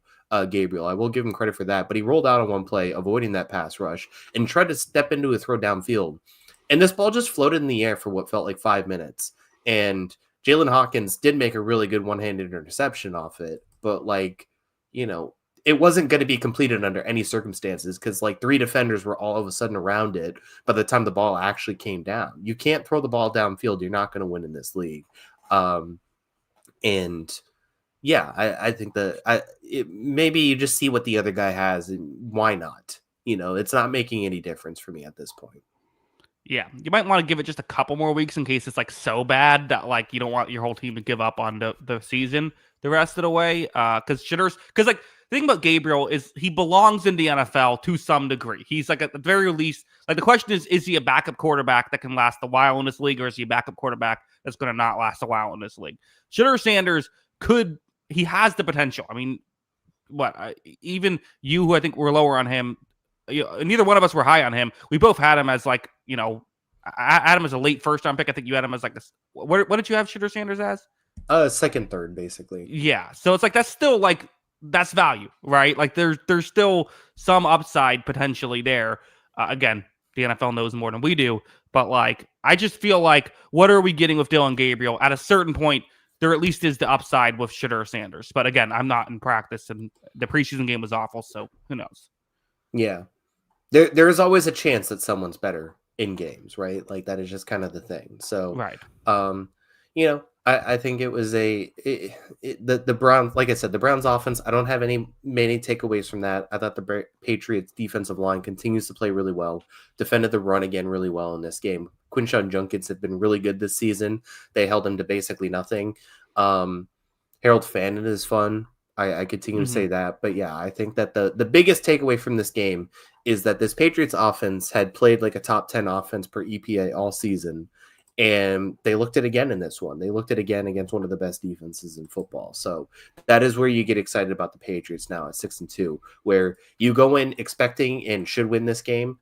Gabriel, I will give him credit for that. But he rolled out on one play, avoiding that pass rush, and tried to step into a throw downfield. And this ball just floated in the air for what felt like 5 minutes. And Jalen Hawkins did make a really good one-handed interception off it. But, it wasn't going to be completed under any circumstances because, 3 defenders were all of a sudden around it by the time the ball actually came down. You can't throw the ball downfield. You're not going to win in this league. I think maybe you just see what the other guy has and why not? It's not making any difference for me at this point. Yeah, you might want to give it just a couple more weeks in case it's so bad that you don't want your whole team to give up on the season the rest of the way. Because the thing about Gabriel is he belongs in the NFL to some degree. He's at the very least, the question is he a backup quarterback that can last a while in this league, or is he a backup quarterback that's going to not last a while in this league? Shedeur Sanders he has the potential. I mean, even you, who I think were lower on him, neither one of us were high on him. We both had him as I had him as a late first round pick. I think you had him as what did you have Shedeur Sanders as? Second, third, basically. Yeah. So it's that's still that's value, right? There's still some upside potentially there. Again, the NFL knows more than we do, but I just feel what are we getting with Dylan Gabriel? At a certain point, there at least is the upside with Shedeur Sanders. But again, I'm not in practice, and the preseason game was awful, so who knows? Yeah. There is always a chance that someone's better in games, right? That is just kind of the thing. So, right. I think it was the Browns, like I said, the Browns offense, I don't have many takeaways from that. I thought the Patriots defensive line continues to play really well, defended the run again really well in this game. Quinshon Judkins have been really good this season. They held him to basically nothing. Harold Fannin is fun. I continue to say that. But yeah, I think that the biggest takeaway from this game is that this Patriots offense had played a top 10 offense per EPA all season. And they looked at it again in this one. They looked at it again against one of the best defenses in football. So that is where you get excited about the Patriots now at 6-2, where you go in expecting and should win this game.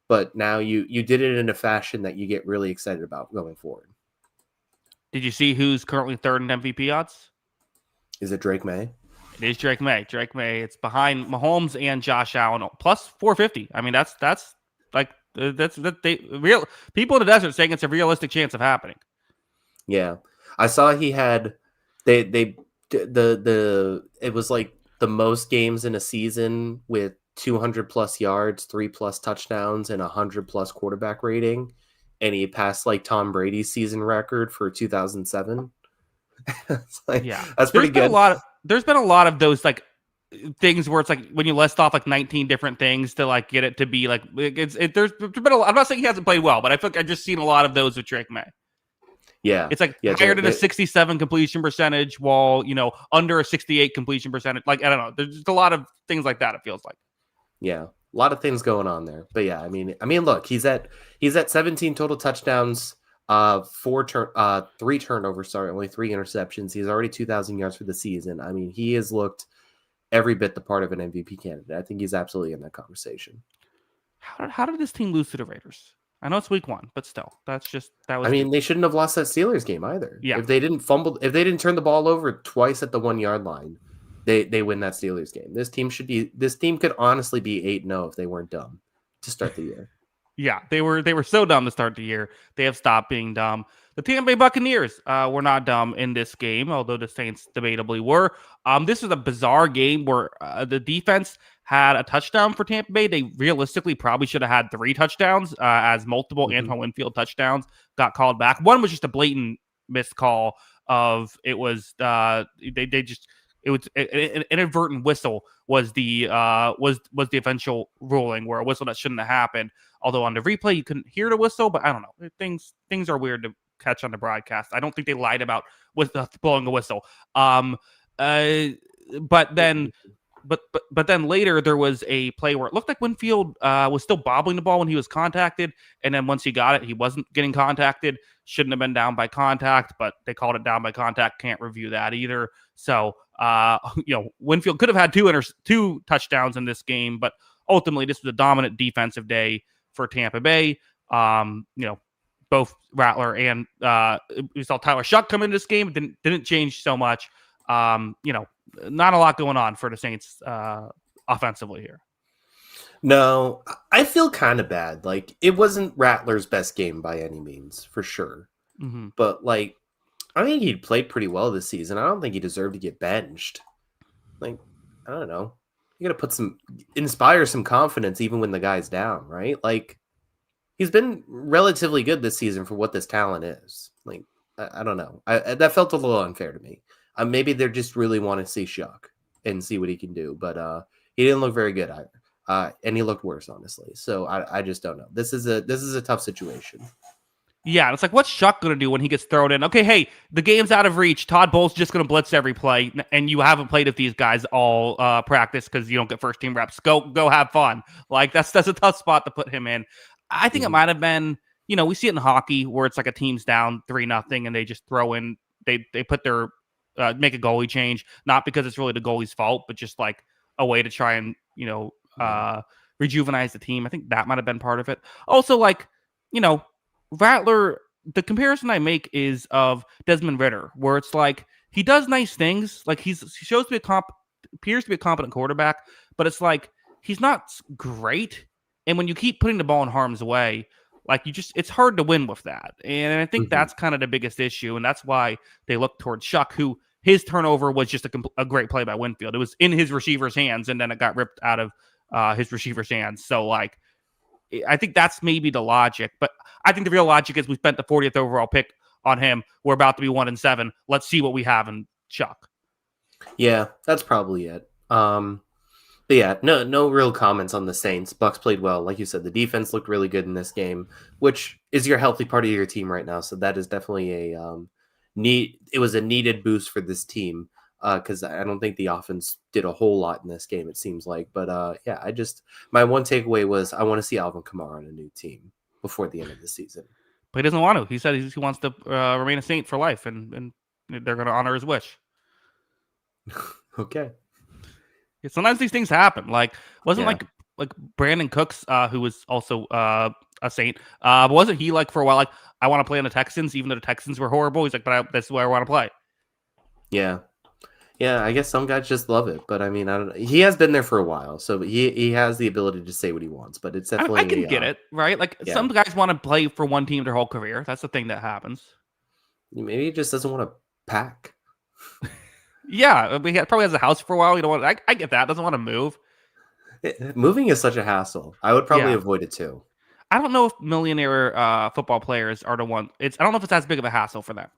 But now you did it in a fashion that you get really excited about going forward. Did you see who's currently third in MVP odds? Is it Drake May? It is Drake May. Drake May. It's behind Mahomes and Josh Allen, plus 450. I mean, that's real people in the desert saying it's a realistic chance of happening. Yeah, I saw he had it was the most games in a season with 200 plus yards, 3+ touchdowns, and 100+ quarterback rating, and he passed Tom Brady's season record for 2007. That's pretty good. There's been a lot of those things where it's when you list off 19 different things to get it to be there's been I'm not saying he hasn't played well, but I feel I've just seen a lot of those with Drake May. Yeah, it's higher than a 67 completion percentage, while under a 68 completion percentage. I don't know. There's just a lot of things like that. It feels like. Yeah, a lot of things going on there. But yeah, I mean, look, he's at 17 total touchdowns, 3 turnovers. Sorry, only 3 interceptions. He's already 2,000 yards for the season. I mean, he has looked every bit the part of an MVP candidate. I think he's absolutely in that conversation. How did this team lose to the Raiders? I know it's week 1, but still, that was. I mean, they shouldn't have lost that Steelers game either. Yeah. If they didn't turn the ball over twice at the 1-yard line, they win that Steelers game. This team could honestly be 8-0 if they weren't dumb to start the year. Yeah, they were so dumb to start the year. They have stopped being dumb. The Tampa Bay Buccaneers were not dumb in this game, although the Saints debatably were. This was a bizarre game where the defense had a touchdown for Tampa Bay. They realistically probably should have had 3 touchdowns, as multiple Antoine Winfield touchdowns got called back. One was just a blatant missed call of it was they just it was an inadvertent whistle was the eventual ruling, where a whistle that shouldn't have happened. Although on the replay you couldn't hear the whistle, but I don't know. Things are weird to catch on the broadcast. I don't think they lied about with blowing a whistle. But then later there was a play where it looked like Winfield was still bobbling the ball when he was contacted, and then once he got it, he wasn't getting contacted. Shouldn't have been down by contact, but they called it down by contact. Can't review that either. So Winfield could have had 2 touchdowns in this game, but ultimately this was a dominant defensive day for Tampa Bay. Both Rattler and we saw Tyler Shuck come into this game. Didn't change so much. Not a lot going on for the Saints offensively here. No, I feel kind of bad. Like, it wasn't Rattler's best game by any means, for sure. Mm-hmm. But, like, I think he played pretty well this season. I don't think he deserved to get benched. Like, I don't know. You got to inspire some confidence even when the guy's down, right? Like, he's been relatively good this season for what this talent is. Like, I don't know. That felt a little unfair to me. Maybe they just really want to see Shuck and see what he can do, but he didn't look very good either, and he looked worse, honestly. So I just don't know. This is a tough situation. Yeah, it's like, what's Shuck going to do when he gets thrown in? Okay, hey, the game's out of reach. Todd Bowles just going to blitz every play, and you haven't played with these guys all practice because you don't get first team reps. Go have fun. Like, that's a tough spot to put him in. I think it might have been, we see it in hockey where it's like a team's down 3-0 and they just throw in, they put their make a goalie change, not because it's really the goalie's fault, but just like a way to try and rejuvenize the team. I think that might have been part of it. Also, like, Rattler, the comparison I make is of Desmond Ridder, where it's like he does nice things, like he shows to be appears to be a competent quarterback, but it's like he's not great. And when you keep putting the ball in harm's way, like it's hard to win with that. And I think that's kind of the biggest issue. And that's why they look towards Shuck, who his turnover was just a great play by Winfield. It was in his receiver's hands, and then it got ripped out of his receiver's hands. So, like, I think that's maybe the logic. But I think the real logic is we spent the 40th overall pick on him. We're about to be 1-7. Let's see what we have in Shuck. Yeah, that's probably it. But yeah, no real comments on the Saints. Bucks played well. Like you said, the defense looked really good in this game, which is your healthy part of your team right now. So that is definitely it was a needed boost for this team because I don't think the offense did a whole lot in this game, it seems like. But my one takeaway was I want to see Alvin Kamara on a new team before the end of the season. But he doesn't want to. He said he wants to remain a Saint for life, and they're going to honor his wish. Okay. Sometimes these things happen. Like, wasn't like Brandon Cooks, who was also a Saint, wasn't he like for a while like, I want to play on the Texans, even though the Texans were horrible? He's like, but that's where I want to play. Yeah, I guess some guys just love it, but I mean, I don't know. He has been there for a while, so he has the ability to say what he wants. But it's definitely I can get it, right? Like, some guys want to play for one team their whole career. That's the thing that happens. Maybe he just doesn't want to pack. Yeah, he probably has a house for a while. You don't want. I get that. Doesn't want to move. Moving is such a hassle. I would probably avoid it too. I don't know if millionaire football players are the one. I don't know if it's as big of a hassle for them.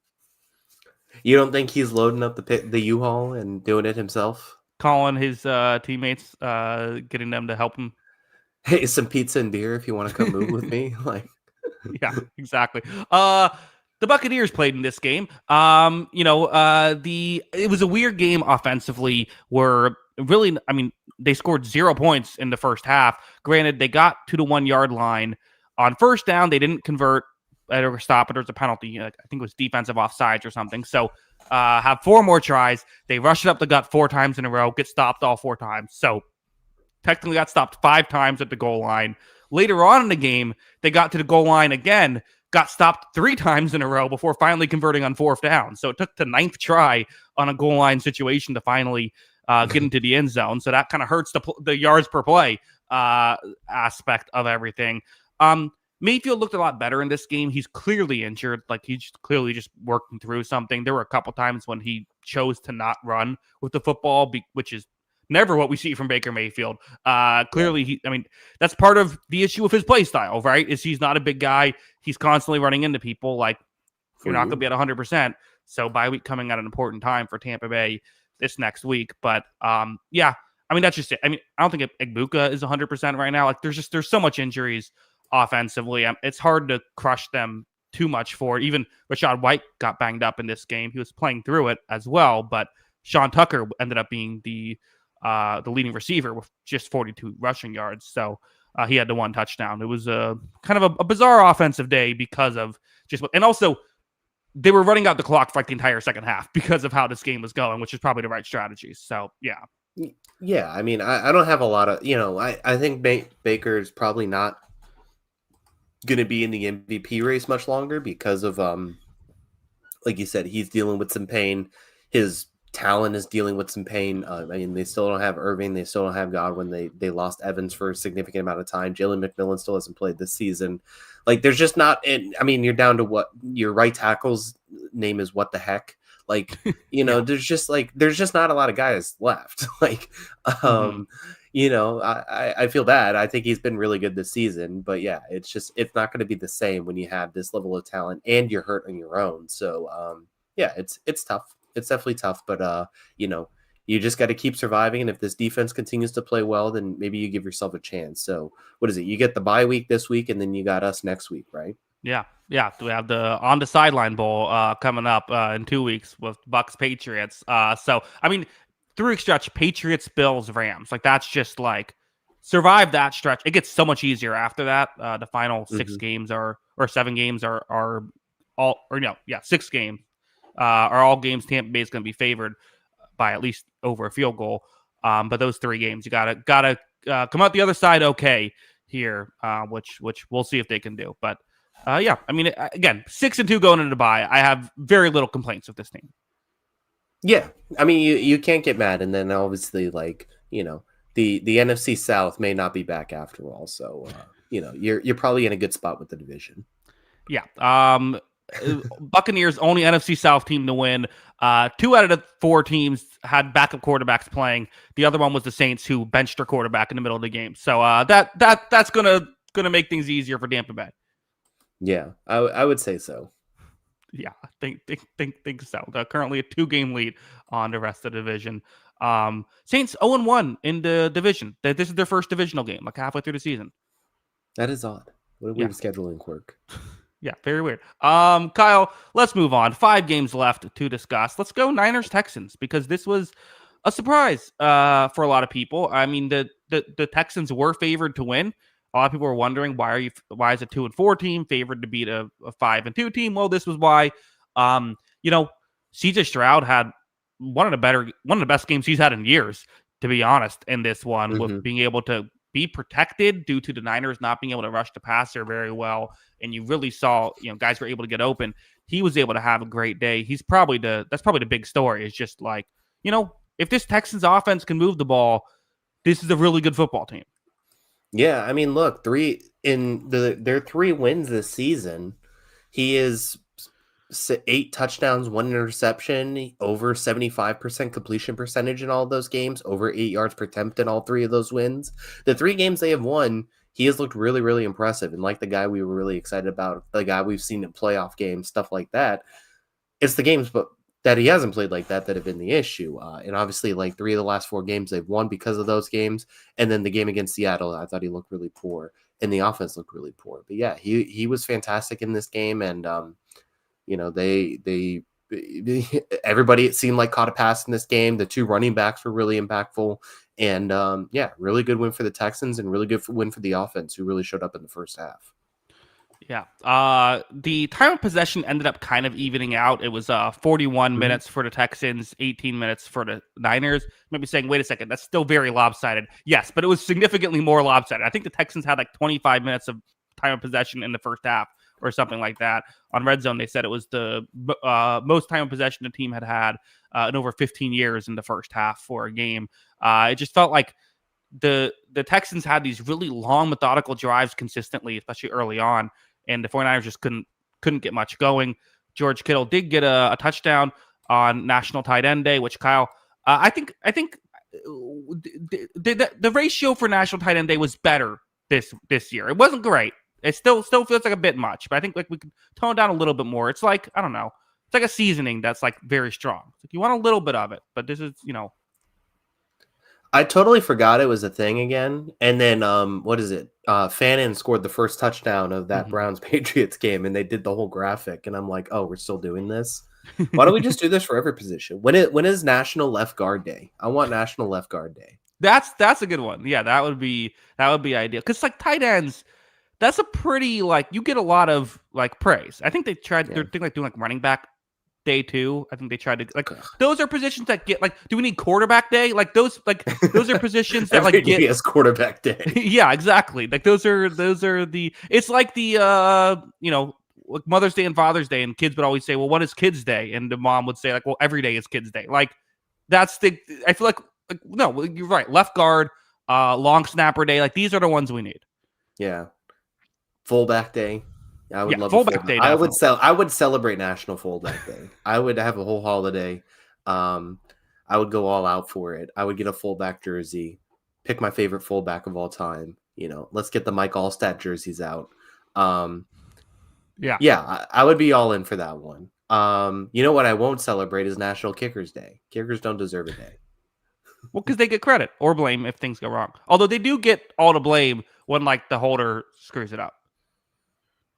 You don't think he's loading up the U-Haul and doing it himself? Calling his teammates, getting them to help him. Hey, some pizza and beer if you want to come move with me. Like, yeah, exactly. The Buccaneers played in this game. It was a weird game offensively where really, I mean, they scored 0 points in the first half. Granted, they got to the 1 yard line on first down. They didn't convert or stop it. There was a penalty. I think it was defensive offsides or something. So have 4 more tries. They rush it up the gut 4 times in a row, get stopped all 4 times. So technically got stopped 5 times at the goal line. Later on in the game, they got to the goal line again, got stopped 3 times in a row before finally converting on 4th down. So it took the 9th try on a goal line situation to finally get into the end zone. So that kind of hurts the yards per play aspect of everything. Mayfield looked a lot better in this game. He's clearly injured. Like, he's clearly just working through something. There were a couple times when he chose to not run with the football, which is never what we see from Baker Mayfield. Clearly, that's part of the issue of his play style, right? Is he's not a big guy. He's constantly running into people. Like, you're not going to be at 100%. So bye week coming at an important time for Tampa Bay this next week. But that's just it. I don't think Egbuka is 100% right now. Like, there's so much injuries offensively. It's hard to crush them too much for it. Even Rashad White got banged up in this game. He was playing through it as well, but Sean Tucker ended up being the leading receiver with just 42 rushing yards. So he had the one touchdown. It was a kind of a bizarre offensive day because of and also they were running out the clock for like the entire second half because of how this game was going, which is probably the right strategy. So, yeah. Yeah, I don't have a lot of, I think Baker's probably not going to be in the MVP race much longer because of, like you said, he's dealing with some pain. His talent is dealing with some pain. They still don't have Irving. They still don't have Godwin. They lost Evans for a significant amount of time. Jalen McMillan still hasn't played this season. Like, there's just not, you're down to what your right tackle's name is. What the heck? Like, there's just not a lot of guys left. Like, I feel bad. I think he's been really good this season, but yeah, it's not going to be the same when you have this level of talent and you're hurt on your own. So, it's tough. It's definitely tough, but you just got to keep surviving. And if this defense continues to play well, then maybe you give yourself a chance. So what is it? You get the bye week this week, and then you got us next week, right? Yeah. We have the On the Sideline Bowl coming up in 2 weeks with Bucs Patriots. So 3-week stretch: Patriots, Bills, Rams. Like, that's just like survive that stretch. It gets so much easier after that. The final 6 games or 7 games are all 6 games. Are all games Tampa Bay is going to be favored by at least over a field goal. But those 3 games, you gotta come out the other side okay here, which we'll see if they can do. But again, 6-2 going into the bye. I have very little complaints with this team. Yeah, you can't get mad, and then obviously, like, the NFC South may not be back after all. So you're probably in a good spot with the division. Yeah. Buccaneers, only NFC South team to win. 2 out of the 4 teams had backup quarterbacks playing. The other one was the Saints, who benched their quarterback in the middle of the game. So that's gonna make things easier for Tampa Bay. Yeah, I would say so. Yeah, think so. They're currently a 2-game lead on the rest of the division. Saints 0-1 in the division. This is their first divisional game, like halfway through the season. That is odd. What a weird scheduling quirk. Yeah, very weird. Kyle, let's move on. 5 games left to discuss. Let's go Niners Texans, because this was a surprise for a lot of people. The Texans were favored to win. A lot of people were wondering why is a 2-4 team favored to beat a 5-2 team? Well, this was why. CJ Stroud had one of the best games he's had in years, to be honest, in this one, with being able to be protected due to the Niners not being able to rush the passer very well. And you really saw, guys were able to get open. He was able to have a great day. That's probably the big story. It's just like, if this Texans offense can move the ball, this is a really good football team. Yeah. Look, their 3 wins this season, he is 8 touchdowns, 1 interception, over 75% completion percentage in all of those games, over 8 yards per attempt in all 3 of those wins. The 3 games they have won, he has looked really, really impressive. And like the guy we were really excited about, the guy we've seen in playoff games, stuff like that. It's the games that he hasn't played like that have been the issue. And obviously, like 3 of the last 4 games they've won because of those games. And then the game against Seattle, I thought he looked really poor. And the offense looked really poor. But yeah, he was fantastic in this game. And, everybody, it seemed like, caught a pass in this game. The 2 running backs were really impactful, and really good win for the Texans, and really good win for the offense, who really showed up in the first half. Yeah. The time of possession ended up kind of evening out. It was 41 minutes for the Texans, 18 minutes for the Niners. Maybe saying, wait a second, that's still very lopsided. Yes, but it was significantly more lopsided. I think the Texans had like 25 minutes of time of possession in the first half, or something like that. On Red Zone, they said it was the most time of possession the team had in over 15 years in the first half for a game. It just felt like the Texans had these really long methodical drives consistently, especially early on, and the 49ers just couldn't get much going. George Kittle did get a touchdown on National Tight End Day, which Kyle, I think the ratio for National Tight End Day was better this year. It wasn't great. It still feels like a bit much, but I think like we could tone it down a little bit more. It's like, I don't know. It's like a seasoning that's like very strong. It's like you want a little bit of it, but this is, I totally forgot it was a thing again. And then what is it? Fannin scored the first touchdown of that Browns Patriots game, and they did the whole graphic. And I'm like, oh, we're still doing this. Why don't we just do this for every position? When is National Left Guard Day? I want National Left Guard Day. That's a good one. Yeah, that would be ideal. Because like tight ends, that's a pretty like you get a lot of like praise. I think they tried. Yeah. They're thinking like doing like running back day too. I think they tried to like those are positions that get like. Do we need quarterback day? Like those are positions that like get as quarterback day. Yeah, exactly. Like those are the. It's like the like Mother's Day and Father's Day, and kids would always say, "Well, what is Kids Day?" And the mom would say, "Like, well, every day is Kids Day." Like that's the. I feel like no, you're right. Left guard, long snapper day. Like these are the ones we need. Yeah. Fullback day. I would love fullback day. Definitely. I would celebrate National Fullback Day. I would have a whole holiday. I would go all out for it. I would get a fullback jersey, pick my favorite fullback of all time. Let's get the Mike Allstat jerseys out. Yeah, I would be all in for that one. You know what I won't celebrate is National Kickers Day. Kickers don't deserve a day. Well, because they get credit or blame if things go wrong. Although they do get all the blame when like the holder screws it up.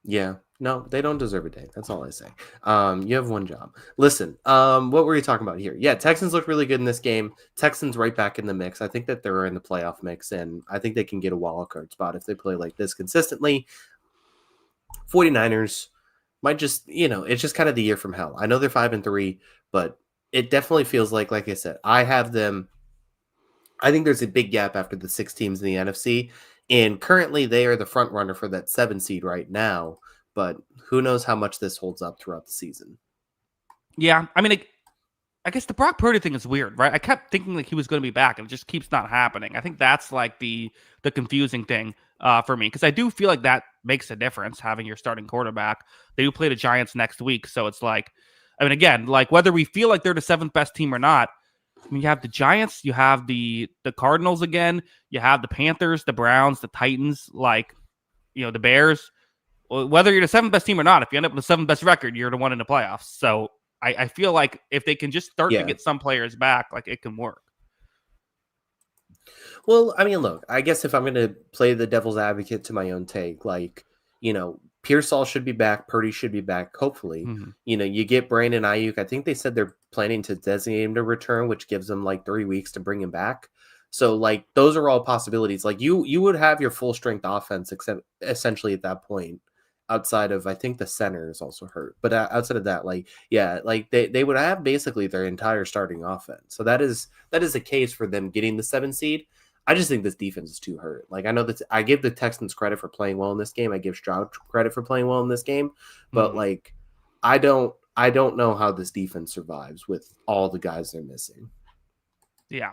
Yeah, no, they don't deserve a day. That's all I say. You have one job. Listen, what were you talking about here? Yeah, Texans look really good in this game. Texans right back in the mix. I think that they're in the playoff mix, and I think they can get a wild card spot if they play like this consistently. 49ers might just, it's just kind of the year from hell. I know they're 5-3, but it definitely feels like I said, I have them. I think there's a big gap after the 6 teams in the NFC. And currently, they are the front runner for that 7 seed right now. But who knows how much this holds up throughout the season? Yeah, I mean, I guess the Brock Purdy thing is weird, right? I kept thinking like he was going to be back, and it just keeps not happening. I think that's like the confusing thing for me, because I do feel like that makes a difference having your starting quarterback. They do play the Giants next week, so it's like, I mean, again, like whether we feel like they're the 7th best team or not. I mean, you have the Giants, you have the Cardinals again, you have the Panthers, the Browns, the Titans, like, the Bears. Whether you're the 7th best team or not, if you end up with the 7th best record, you're the one in the playoffs. So I feel like if they can just start to get some players back, like it can work. Well, I mean, look, I guess if I'm going to play the devil's advocate to my own take, like, Pearsall should be back. Purdy should be back, hopefully. Mm-hmm. You get Brandon Ayuk. I think they said they're planning to designate him to return, which gives them like 3 weeks to bring him back. So, like, those are all possibilities. Like, you would have your full strength offense, except essentially at that point, outside of, I think the center is also hurt. But outside of that, like, yeah, like they would have basically their entire starting offense. So that is a case for them getting the 7 seed. I just think this defense is too hurt. Like, I know that I give the Texans credit for playing well in this game. I give Stroud credit for playing well in this game, but like, I don't know how this defense survives with all the guys they're missing. Yeah.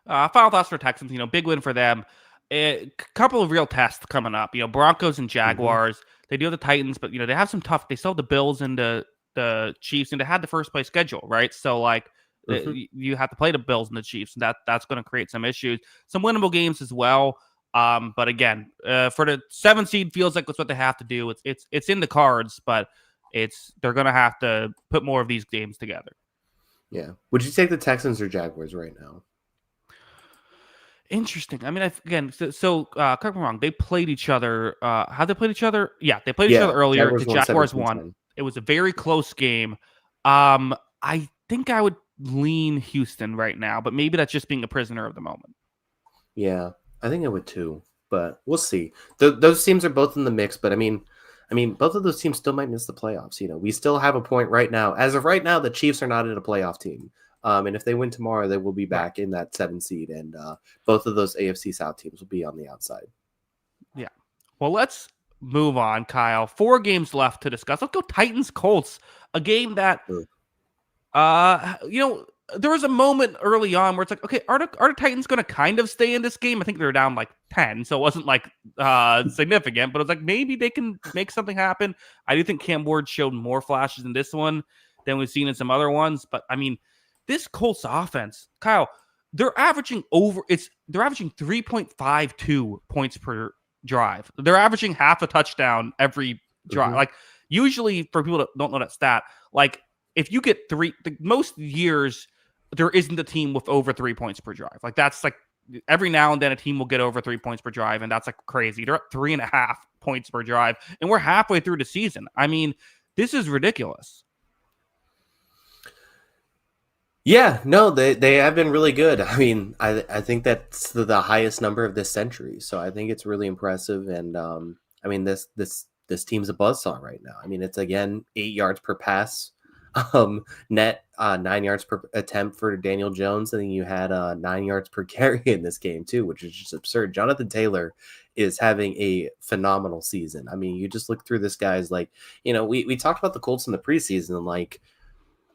Final thoughts for Texans. Big win for them. A couple of real tests coming up. Broncos and Jaguars. Mm-hmm. They do have the Titans, but they have some tough. They still have the Bills and the Chiefs, and they had the first place schedule, right? So like. Mm-hmm. You have to play the Bills and the Chiefs, and that's going to create some issues. Some winnable games as well. But again, for the 7 seed, feels like that's what they have to do. It's in the cards, but they're going to have to put more of these games together. Yeah. Would you take the Texans or Jaguars right now? Interesting. I mean, so correct me if I'm wrong. They played each other. How they played each other? Yeah, they played each other earlier. The Jaguars won. It was a very close game. I think I would lean Houston right now, but maybe that's just being a prisoner of the moment. Yeah, I think I would too, but we'll see. Those teams are both in the mix, but I mean, both of those teams still might miss the playoffs. We still have a point right now. As of right now, the Chiefs are not in a playoff team. And if they win tomorrow, they will be back in that 7 seed, and both of those AFC South teams will be on the outside. Yeah. Well, let's move on, Kyle. 4 games left to discuss. Let's go Titans Colts, a game that there was a moment early on where it's like, okay, are the Titans going to kind of stay in this game? I think they were down like 10, so it wasn't like significant, but it's like maybe they can make something happen. I do think Cam Ward showed more flashes in this one than we've seen in some other ones, but I mean, this Colts offense, Kyle, they're averaging 3.52 points per drive. They're averaging half a touchdown every drive. Mm-hmm. Like usually for people that don't know that stat, like if you get most years, there isn't a team with over 3 points per drive. Like that's like every now and then a team will get over 3 points per drive, and that's like crazy. They're at 3.5 points per drive, and we're halfway through the season. I mean, this is ridiculous. Yeah, no, they have been really good. I mean, I think that's the highest number of this century, so I think it's really impressive. And I mean, this team's a buzzsaw right now. I mean, it's again 8 yards per pass. Net 9 yards per attempt for Daniel Jones. I think you had 9 yards per carry in this game too, which is just absurd. Jonathan Taylor is having a phenomenal season. I mean, you just look through this guy's like, we talked about the Colts in the preseason and like,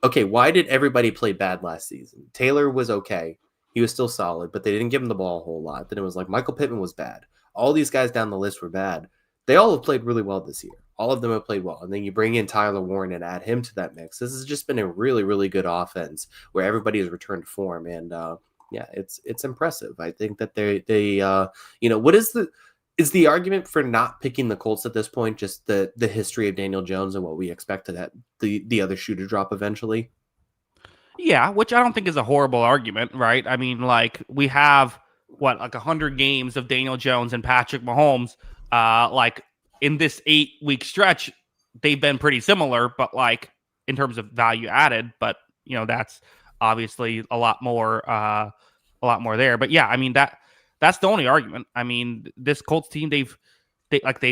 okay, why did everybody play bad last season? Taylor was okay. He was still solid, but they didn't give him the ball a whole lot. Then it was like Michael Pittman was bad. All these guys down the list were bad. They all have played really well this year. All of them have played well. And then you bring in Tyler Warren and add him to that mix. This has just been a really, really good offense where everybody has returned to form. And yeah, it's impressive. I think that they what is the argument for not picking the Colts at this point? Just the history of Daniel Jones and what we expect that the other shoe to drop eventually. Yeah, which I don't think is a horrible argument, right? I mean, like we have like 100 games of Daniel Jones and Patrick Mahomes. Like in this 8-week stretch, they've been pretty similar, but like in terms of value added, but that's obviously a lot more there. But yeah, I mean that's the only argument. I mean, this Colts team, they've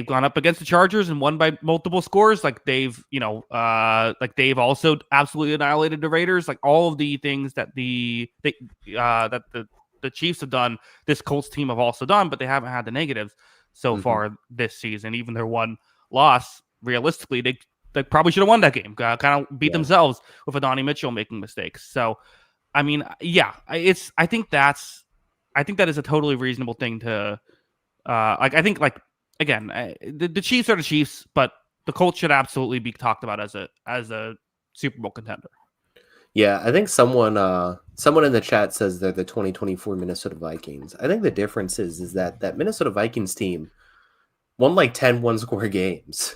gone up against the Chargers and won by multiple scores. Like they've also absolutely annihilated the Raiders. Like all of the things that the Chiefs have done, this Colts team have also done, but they haven't had the negatives so far this season. Even their one loss, realistically, they probably should have won that game. Kind of beat themselves with Adonai Mitchell making mistakes. So, I mean, yeah, I think that is a totally reasonable thing to I think like again, the Chiefs are the Chiefs, but the Colts should absolutely be talked about as a Super Bowl contender. Yeah, I think someone in the chat says they're the 2024 Minnesota Vikings. I think the difference is that Minnesota Vikings team won like 10 one-score games,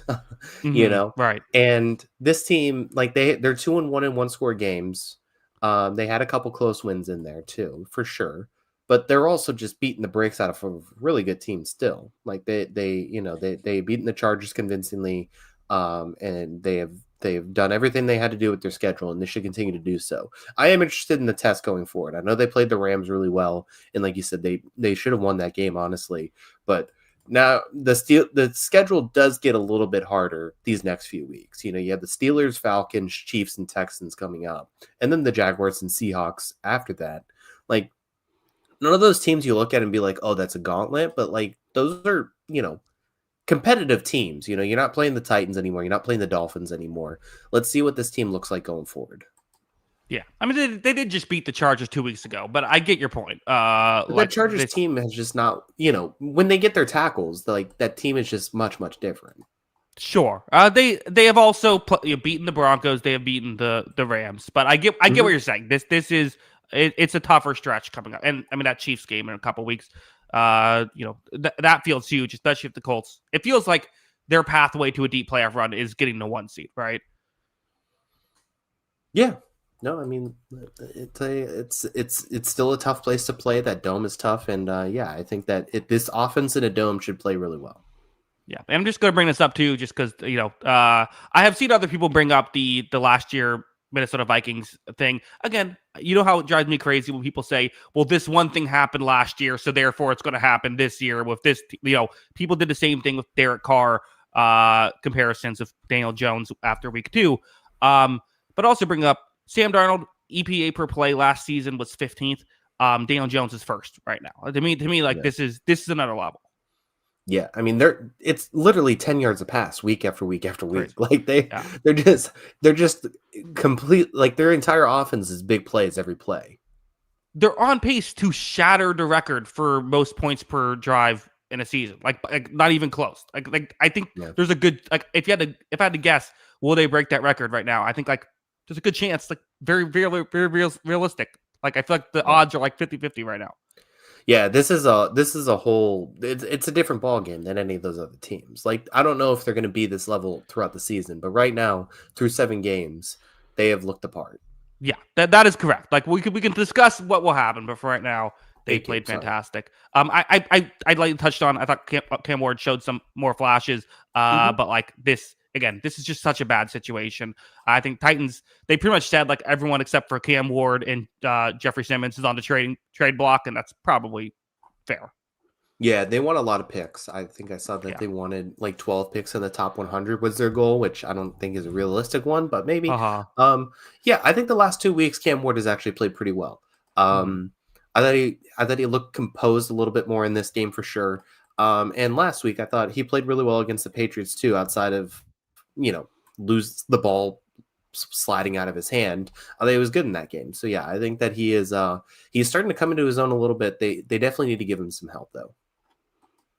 right? And this team, like they're 2-1 in one-score games. They had a couple close wins in there too, for sure. But they're also just beating the brakes out of a really good team still. Like they beaten the Chargers convincingly, and they've done everything they had to do with their schedule, and they should continue to do so. I am interested in the test going forward. I know they played the Rams really well, and like you said, they should have won that game, honestly. But now the schedule does get a little bit harder these next few weeks. You have the Steelers, Falcons, Chiefs, and Texans coming up, and then the Jaguars and Seahawks after that. Like, none of those teams you look at and be like, oh, that's a gauntlet, but like those are, competitive teams. You're not playing the Titans anymore. You're not playing the Dolphins anymore. Let's see what this team looks like going forward. Yeah. I mean, they did just beat the Chargers 2 weeks ago, but I get your point. That Chargers team has just not, when they get their tackles, like that team is just much, much different. Sure. They have also beaten the Broncos. They have beaten the Rams, but I get what you're saying. This is, it's a tougher stretch coming up. And I mean, that Chiefs game in a couple weeks, that feels huge, especially if the Colts, it feels like their pathway to a deep playoff run is getting the 1 seed, right? Yeah. No, I mean, it's still a tough place to play. That dome is tough. And yeah, I think that this offense in a dome should play really well. Yeah. And I'm just going to bring this up too, just because, I have seen other people bring up the last year Minnesota Vikings thing. Again, you know how it drives me crazy when people say, well, this one thing happened last year, so therefore it's going to happen this year with this. People did the same thing with Derek Carr comparisons of Daniel Jones after week 2. But also bring up Sam Darnold, EPA per play last season was 15th. Daniel Jones is first right now. To me, like this is another level. Yeah, I mean it's literally 10 yards a pass week after week after week. Crazy. Like Yeah. they're just complete, like their entire offense is big plays every play. They're on pace to shatter the record for most points per drive in a season. Like not even close. Like I think Yeah. there's a good like if I had to guess, will they break that record right now? I think like there's a good chance, like very realistic. Like I feel like the Yeah. odds are like 50-50 right now. Yeah, this is a whole it's a different ball game than any of those other teams. Like I don't know if they're going to be this level throughout the season, but right now through 7 games, they have looked apart. Yeah, that is correct. Like we can discuss what will happen, but for right now, they 8 played games, sorry. fantastic. I like touched on. I thought Cam Ward showed some more flashes. Mhm. But like this again, this is just such a bad situation. I think Titans, they pretty much said like everyone except for Cam Ward and Jeffrey Simmons is on the trade block, and that's probably fair. Yeah, they want a lot of picks. I think I saw that Yeah. they wanted like 12 picks in the top 100 was their goal, which I don't think is a realistic one, but maybe. Uh huh. Yeah, I think the last 2 weeks Cam Ward has actually played pretty well. Mm-hmm. I thought he looked composed a little bit more in this game for sure. And last week I thought he played really well against the Patriots too, outside of, lose the ball sliding out of his hand. I think he was good in that game. So yeah, I think that he's starting to come into his own a little bit. They definitely need to give him some help though.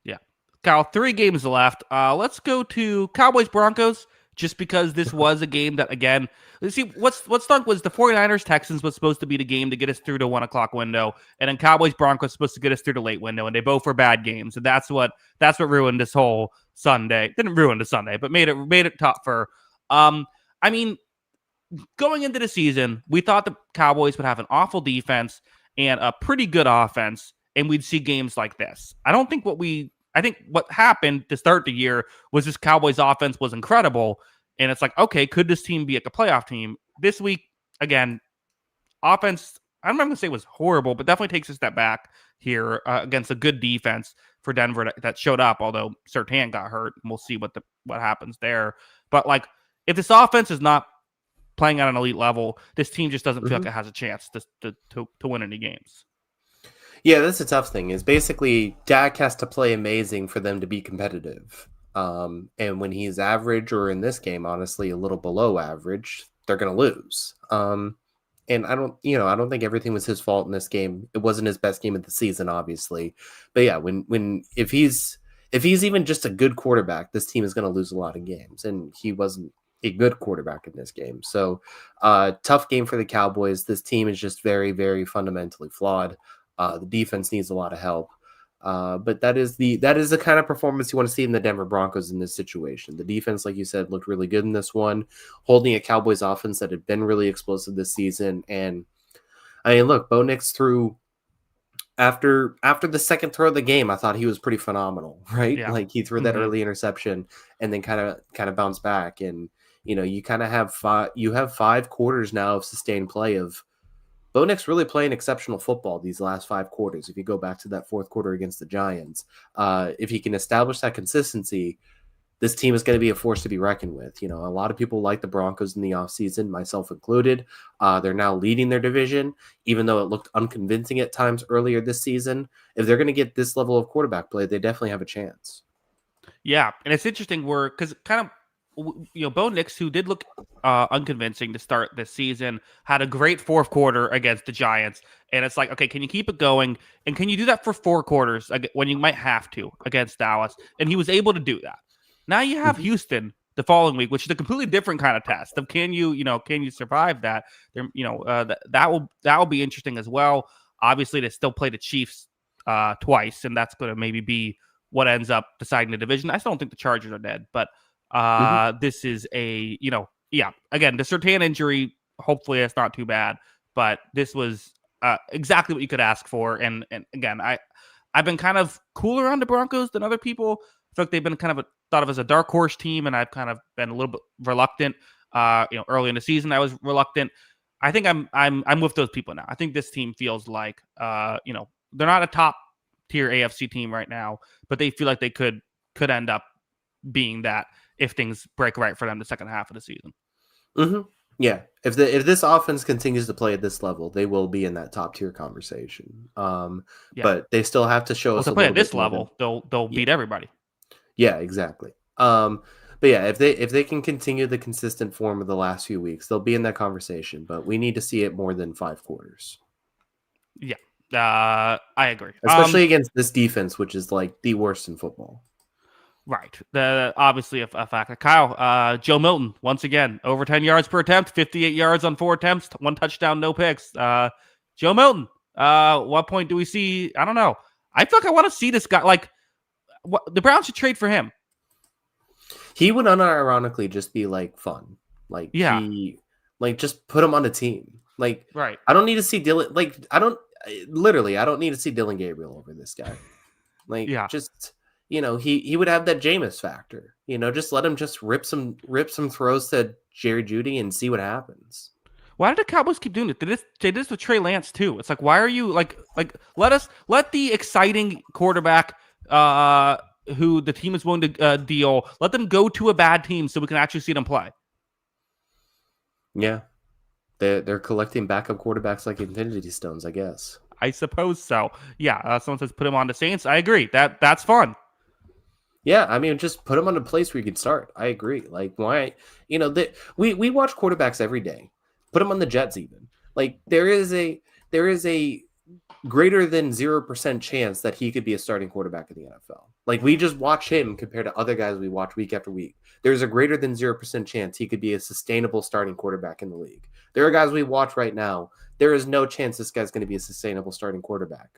Yeah. Kyle, 3 games left. Let's go to Cowboys Broncos, just because this was a game that, again, let's see, what's stunk was the 49ers Texans was supposed to be the game to get us through the 1 o'clock window, and then Cowboys Broncos supposed to get us through the late window, and they both were bad games. And that's what ruined this whole Sunday. Didn't ruin the Sunday, but made it tough for I mean, going into the season, we thought the Cowboys would have an awful defense and a pretty good offense, and we'd see games like this. I think what happened to start the year was this Cowboys offense was incredible. And it's like, okay, could this team be like a playoff team? This week, again, offense, I'm not going to say was horrible, but definitely takes a step back here against a good defense for Denver that showed up, although Surtain got hurt. And we'll see what happens there. But like, if this offense is not playing at an elite level, this team just doesn't feel like Mhm. it has a chance to win any games. Yeah, that's a tough thing. Is basically Dak has to play amazing for them to be competitive. And when he's average, or in this game, honestly, a little below average, they're going to lose. And I don't think everything was his fault in this game. It wasn't his best game of the season, obviously. But yeah, if he's even just a good quarterback, this team is going to lose a lot of games. And he wasn't a good quarterback in this game. So, tough game for the Cowboys. This team is just very, very fundamentally flawed. The defense needs a lot of help. But that is the kind of performance you want to see in the Denver Broncos in this situation. The defense, like you said, looked really good in this one, holding a Cowboys offense that had been really explosive this season. And I mean, look, Bo Nix threw after the second throw of the game. I thought he was pretty phenomenal, right? Yeah. Like he threw that early interception and then kind of bounced back. And you kind of have 5 quarters now of sustained play of Bo Nix really playing exceptional football these last 5 quarters. If you go back to that fourth quarter against the Giants, if he can establish that consistency, this team is going to be a force to be reckoned with. A lot of people like the Broncos in the offseason, myself included. They're now leading their division, even though it looked unconvincing at times earlier this season. If they're going to get this level of quarterback play, they definitely have a chance. Yeah, and it's interesting because kind of Bo Nix, who did look unconvincing to start this season, had a great fourth quarter against the Giants, and it's like, okay, can you keep it going, and can you do that for 4 quarters when you might have to against Dallas? And he was able to do that. Now you have Houston the following week, which is a completely different kind of test of can you survive that? That will be interesting as well. Obviously, they still play the Chiefs twice, and that's going to maybe be what ends up deciding the division. I still don't think the Chargers are dead, but this is again, the Surtain injury, hopefully it's not too bad, but this was exactly what you could ask for. And again, I've been kind of cooler on the Broncos than other people. I feel like they've been kind of thought of as a dark horse team, and I've kind of been a little bit reluctant. Early in the season, I was reluctant. I think I'm with those people now. I think this team feels like they're not a top tier AFC team right now, but they feel like they could end up being that if things break right for them the second half of the season. Mm-hmm. Yeah, if this offense continues to play at this level, they will be in that top tier conversation. Yeah. But they still have to show us To a play little at this bit more level, they'll beat everybody. Yeah, exactly. But yeah, if they can continue the consistent form of the last few weeks, they'll be in that conversation. But we need to see it more than 5 quarters, Yeah, I agree. especially against this defense, which is like the worst in football. Right. Obviously a factor. Kyle, Joe Milton, once again, over 10 yards per attempt, 58 yards on 4 attempts, 1 touchdown, no picks. Joe Milton, what point do we see? I don't know. I feel like I want to see this guy. Like, the Browns should trade for him. He would unironically just be like fun. Like Yeah. just put him on the team. Like, Right. I don't need to see Dylan. Like, I don't need to see Dylan Gabriel over this guy. Like, Yeah. just he would have that Jameis factor. Just let him just rip some throws to Jerry Jeudy and see what happens. Why did the Cowboys keep doing it? They did this with Trey Lance too. It's like, why are you like let the exciting quarterback who the team is willing to deal, let them go to a bad team so we can actually see them play. Yeah, they're collecting backup quarterbacks like Infinity Stones, I guess. I suppose so. Yeah, someone says put him on the Saints. I agree. That's fun. Yeah, I mean, just put him on a place where you can start. I agree. Like, why? We watch quarterbacks every day. Put him on the Jets, even. Like, there is a greater than 0% chance that he could be a starting quarterback in the NFL. Like, we just watch him compared to other guys we watch week after week. There's a greater than 0% chance he could be a sustainable starting quarterback in the league. There are guys we watch right now. There is no chance this guy's going to be a sustainable starting quarterback.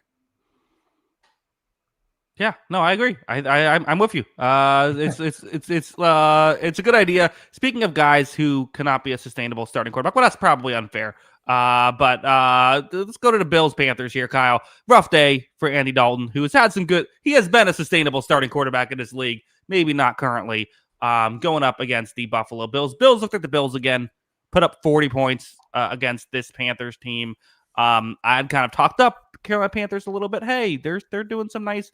Yeah, no, I agree. I'm with you. It's a good idea. Speaking of guys who cannot be a sustainable starting quarterback, well, that's probably unfair. But let's go to the Bills Panthers here, Kyle. Rough day for Andy Dalton, who has had some good. He has been a sustainable starting quarterback in this league. Maybe not currently. Going up against the Buffalo Bills. Bills looked like the Bills again. Put up 40 points against this Panthers team. I'd kind of talked up Carolina Panthers a little bit. Hey, they're doing some nice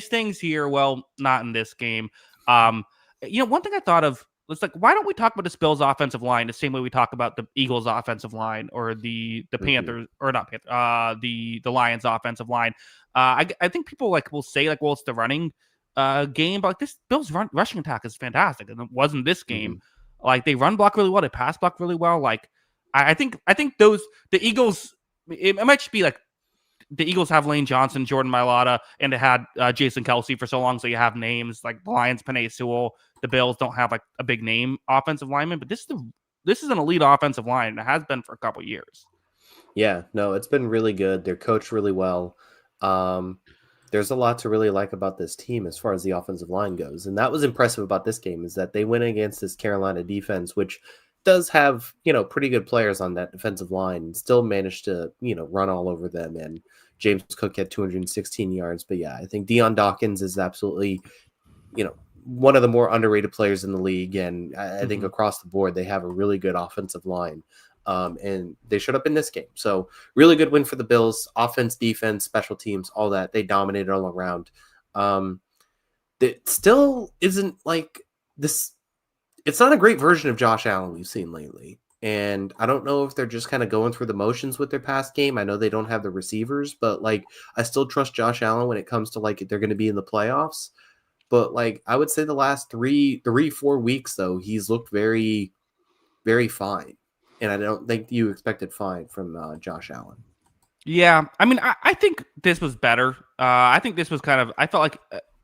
things here. Well, not in this game. One thing I thought of was like, why don't we talk about this Bills offensive line the same way we talk about the Eagles offensive line or the Panthers or not Panthers, the Lions offensive line? I think people will say well, it's the running game, but this Bills rushing attack is fantastic, and it wasn't this game. Mm-hmm. Like, they run block really well, they pass block really well. Like, I think the Eagles, it might just be like the Eagles have Lane Johnson, Jordan Mailata, and they had Jason Kelsey for so long, so you have names like the Lions, Penei Sewell. The Bills don't have like a big name offensive lineman, but this is an elite offensive line, and it has been for a couple years. Yeah, no, it's been really good. They're coached really well. There's a lot to really like about this team as far as the offensive line goes. And that was impressive about this game, is that they went against this Carolina defense, which does have, pretty good players on that defensive line, and still managed to, run all over them. And James Cook had 216 yards. But yeah, I think Deion Dawkins is absolutely, one of the more underrated players in the league. And I think across the board, they have a really good offensive line. And they showed up in this game. So really good win for the Bills. Offense, defense, special teams, all that. They dominated all around. It still isn't like this. It's not a great version of Josh Allen we've seen lately. And I don't know if they're just kind of going through the motions with their past game. I know they don't have the receivers, but I still trust Josh Allen when it comes to they're going to be in the playoffs. But I would say the last 4 weeks, though, he's looked very, very fine. And I don't think you expected fine from Josh Allen. Yeah, I mean, I think this was better. I think this was I felt like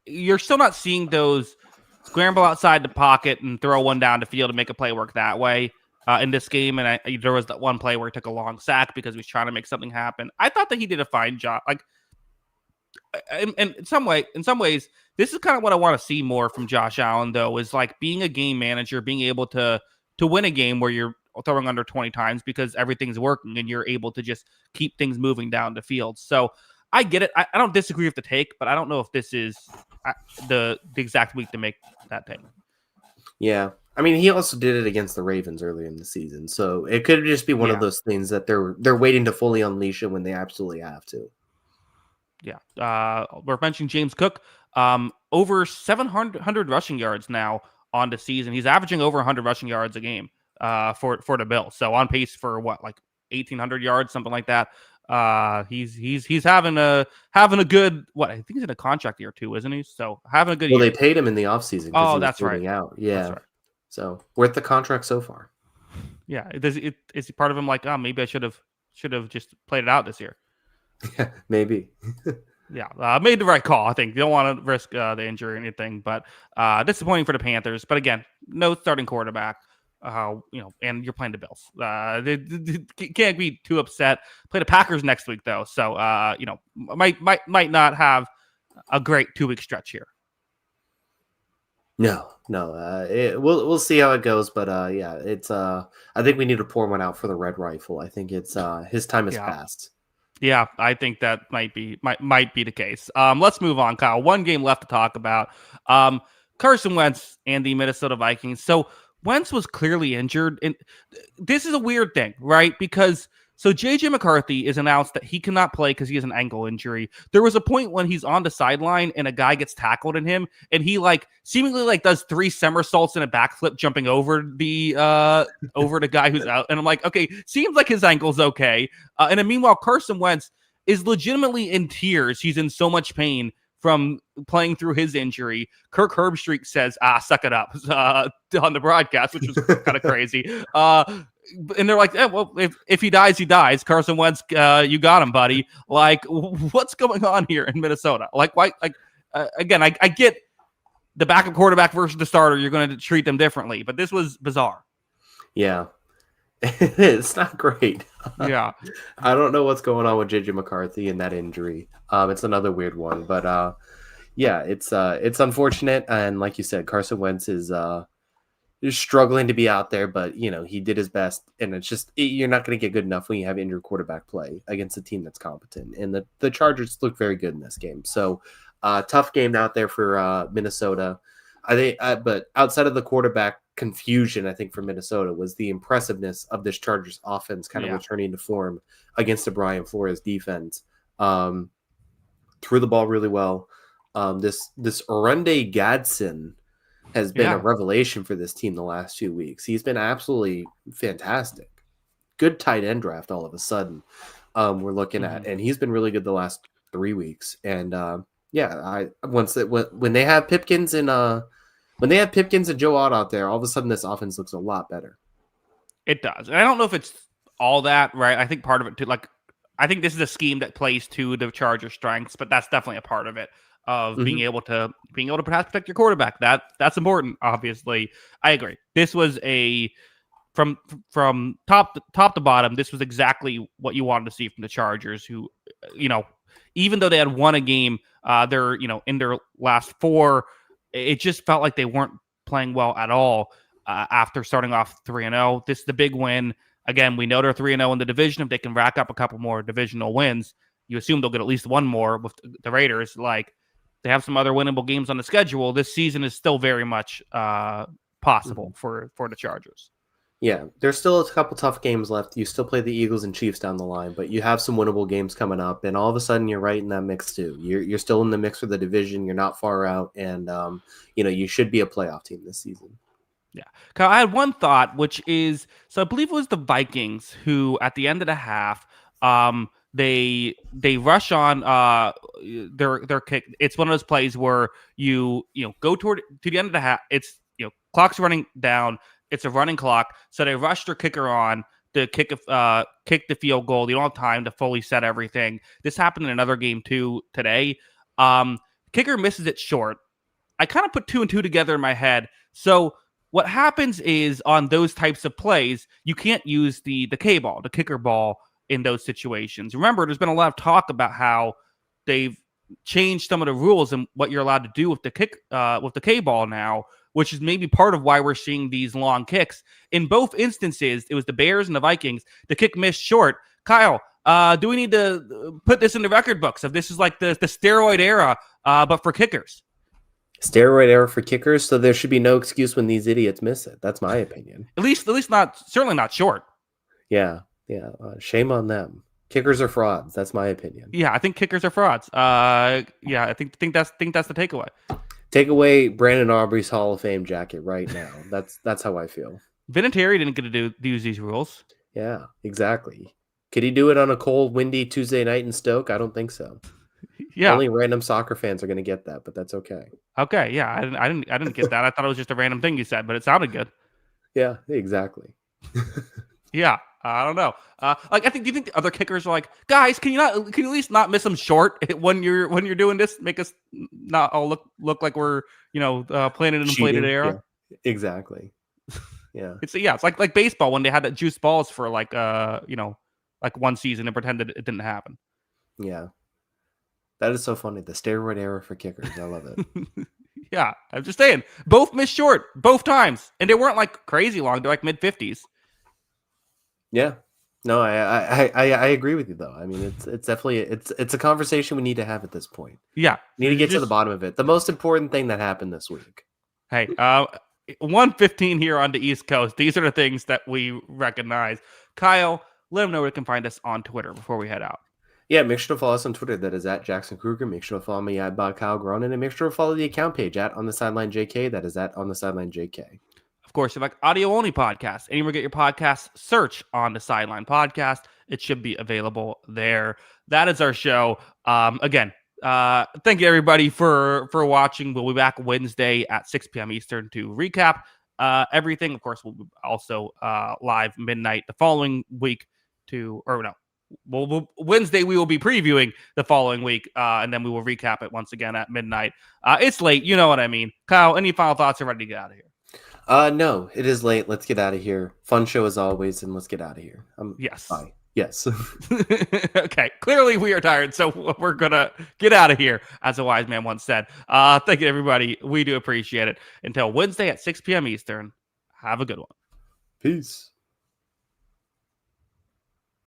you're still not seeing those scramble outside the pocket and throw one down the field and make a play work that way in this game. And there was that one play where he took a long sack because he was trying to make something happen. I thought that he did a fine job. And in some ways, this is kind of what I want to see more from Josh Allen, though, is being a game manager, being able to win a game where you're throwing under 20 times because everything's working and you're able to just keep things moving down the field. So I get it. I don't disagree with the take, but I don't know if this is the exact week to make that take. Yeah. I mean, he also did it against the Ravens earlier in the season. So it could just be one of those things that they're waiting to fully unleash it when they absolutely have to. Yeah. We're mentioning James Cook, over 700 rushing yards now on the season. He's averaging over 100 rushing yards a game for the Bills. So on pace for 1,800 yards, something like that. He's having a good, what, I think he's in a contract year too, isn't he? So having a good Well, year. they paid him in the offseason because Oh, he was that's right. holding out. That's Yeah. right. So worth the contract so far. Yeah. Is he part of him like, oh, maybe I should have just played it out this year? Yeah, maybe. Yeah, made the right call. I think you don't want to risk the injury or anything, but disappointing for the Panthers. But again, no starting quarterback. And you're playing the Bills. They can't be too upset. Play the Packers next week though, so might not have a great 2-week stretch here. No. We'll see how it goes, but yeah, it's I think we need to pour one out for the Red Rifle. I think it's his time has passed. Yeah, I think that might be the case. Let's move on, Kyle. One game left to talk about. Carson Wentz and the Minnesota Vikings. So Wentz was clearly injured, and this is a weird thing, right? Because so JJ McCarthy is announced that he cannot play because he has an ankle injury. There was a point when he's on the sideline and a guy gets tackled in him, and he seemingly does 3 somersaults and a backflip jumping over the guy who's out. And I'm like, okay, seems like his ankle's okay. And then meanwhile, Carson Wentz is legitimately in tears. He's in so much pain from playing through his injury. Kirk Herbstreit says, suck it up on the broadcast, which was kind of crazy. And they're like, well, if he dies, he dies. Carson Wentz, you got him, buddy. Like, what's going on here in Minnesota? Like, why? Again, I get the backup quarterback versus the starter. You're going to treat them differently, but this was bizarre. Yeah. It's not great. Yeah. I don't know what's going on with JJ McCarthy and that injury. It's another weird one, but yeah, it's unfortunate. And like you said, Carson Wentz is struggling to be out there, but he did his best, and it's just you're not going to get good enough when you have injured quarterback play against a team that's competent. And the Chargers look very good in this game. So tough game out there for Minnesota. I think, but outside of the quarterback confusion, I think for Minnesota was the impressiveness of this Chargers offense kind of returning to form against the Brian Flores defense. Threw the ball really well. This Orunde Gadsden has been a revelation for this team the last 2 weeks. He's been absolutely fantastic. Good tight end draft all of a sudden we're looking at, and he's been really good the last 3 weeks. And when they have Pipkins and Joe Ott out there, all of a sudden this offense looks a lot better. It does. And I don't know if it's all that, right? I think part of it too, I think this is a scheme that plays to the Chargers' strengths, but that's definitely a part of it, of being able to perhaps protect your quarterback. That's important, obviously. I agree. This was from top to bottom, this was exactly what you wanted to see from the Chargers, who, even though they had won a game, they're, in their last 4, it just felt like they weren't playing well at all after starting off 3-0. This is the big win. Again, we know they're 3-0 in the division. If they can rack up a couple more divisional wins, you assume they'll get at least one more with the Raiders. They have some other winnable games on the schedule. This season is still very much possible for the Chargers. Yeah, there's still a couple tough games left. You still play the Eagles and Chiefs down the line, but you have some winnable games coming up, and all of a sudden you're right in that mix too. You're still in the mix for the division. You're not far out, and you should be a playoff team this season. Yeah, Kyle, I had one thought, which is, so I believe it was the Vikings who, at the end of the half, they rush on their kick. It's one of those plays where you go to the end of the half. It's clock's running down. It's a running clock, so they rush their kicker on to kick the field goal. You don't have time to fully set everything. This happened in another game too today. Kicker misses it short. I kind of put 2 and 2 together in my head. So what happens is, on those types of plays, you can't use the K-ball, the kicker ball, in those situations. Remember, there's been a lot of talk about how they've changed some of the rules and what you're allowed to do with the K-ball now, which is maybe part of why we're seeing these long kicks. In both instances, it was the Bears and the Vikings. The kick missed short. Kyle, do we need to put this in the record books if this is like the steroid era, but for kickers? Steroid era for kickers, so there should be no excuse when these idiots miss it. That's my opinion. At least certainly not short. Yeah. Shame on them. Kickers are frauds. That's my opinion. Yeah, I think kickers are frauds. I think that's the takeaway. Take away Brandon Aubrey's Hall of Fame jacket right now. That's how I feel. Vinatieri didn't get to use these rules. Yeah, exactly. Could he do it on a cold, windy Tuesday night in Stoke? I don't think so. Yeah. Only random soccer fans are going to get that, but that's okay. Okay. Yeah. I didn't get that. I thought it was just a random thing you said, but it sounded good. Yeah, exactly. Yeah. I don't know. Like, do you think the other kickers are like, guys, can you at least not miss them short when you're doing this? Make us not all look like we're, playing in an inflated air. Yeah, exactly. Yeah. It's like baseball when they had that juice balls for like one season and pretended it didn't happen. Yeah. That is so funny. The steroid era for kickers. I love it. Yeah. I'm just saying. Both missed short both times. And they weren't like crazy long. They're like mid-50s. Yeah. No, I agree with you though. I mean, it's definitely it's a conversation we need to have at this point. Yeah. We need to get to the bottom of it. The most important thing that happened this week. Hey, 1:15 here on the East Coast. These are the things that we recognize. Kyle, let them know where they can find us on Twitter before we head out. Yeah, make sure to follow us on Twitter. That is at Jackson Kruger. Make sure to follow me at Kyle Gronin, and make sure to follow the account page at On the Sideline JK. That is at On the Sideline JK. Of course, if you like audio only podcasts, anywhere you get your podcasts, search On the Sideline Podcast. It should be available there. That is our show. Again, thank you everybody for watching. We'll be back Wednesday at 6 p.m. Eastern to recap everything. Of course, we'll be also live midnight the following week Wednesday we will be previewing the following week, and then we will recap it once again at midnight. It's late, you know what I mean. Kyle, any final thoughts? Or ready to get out of here? No, it is late. Let's get out of here. Fun show as always, and let's get out of here. Yes. Bye. Yes. Okay. Clearly we are tired, so we're gonna get out of here, as a wise man once said. Thank you, everybody. We do appreciate it. Until Wednesday at 6 p.m. Eastern. Have a good one. Peace.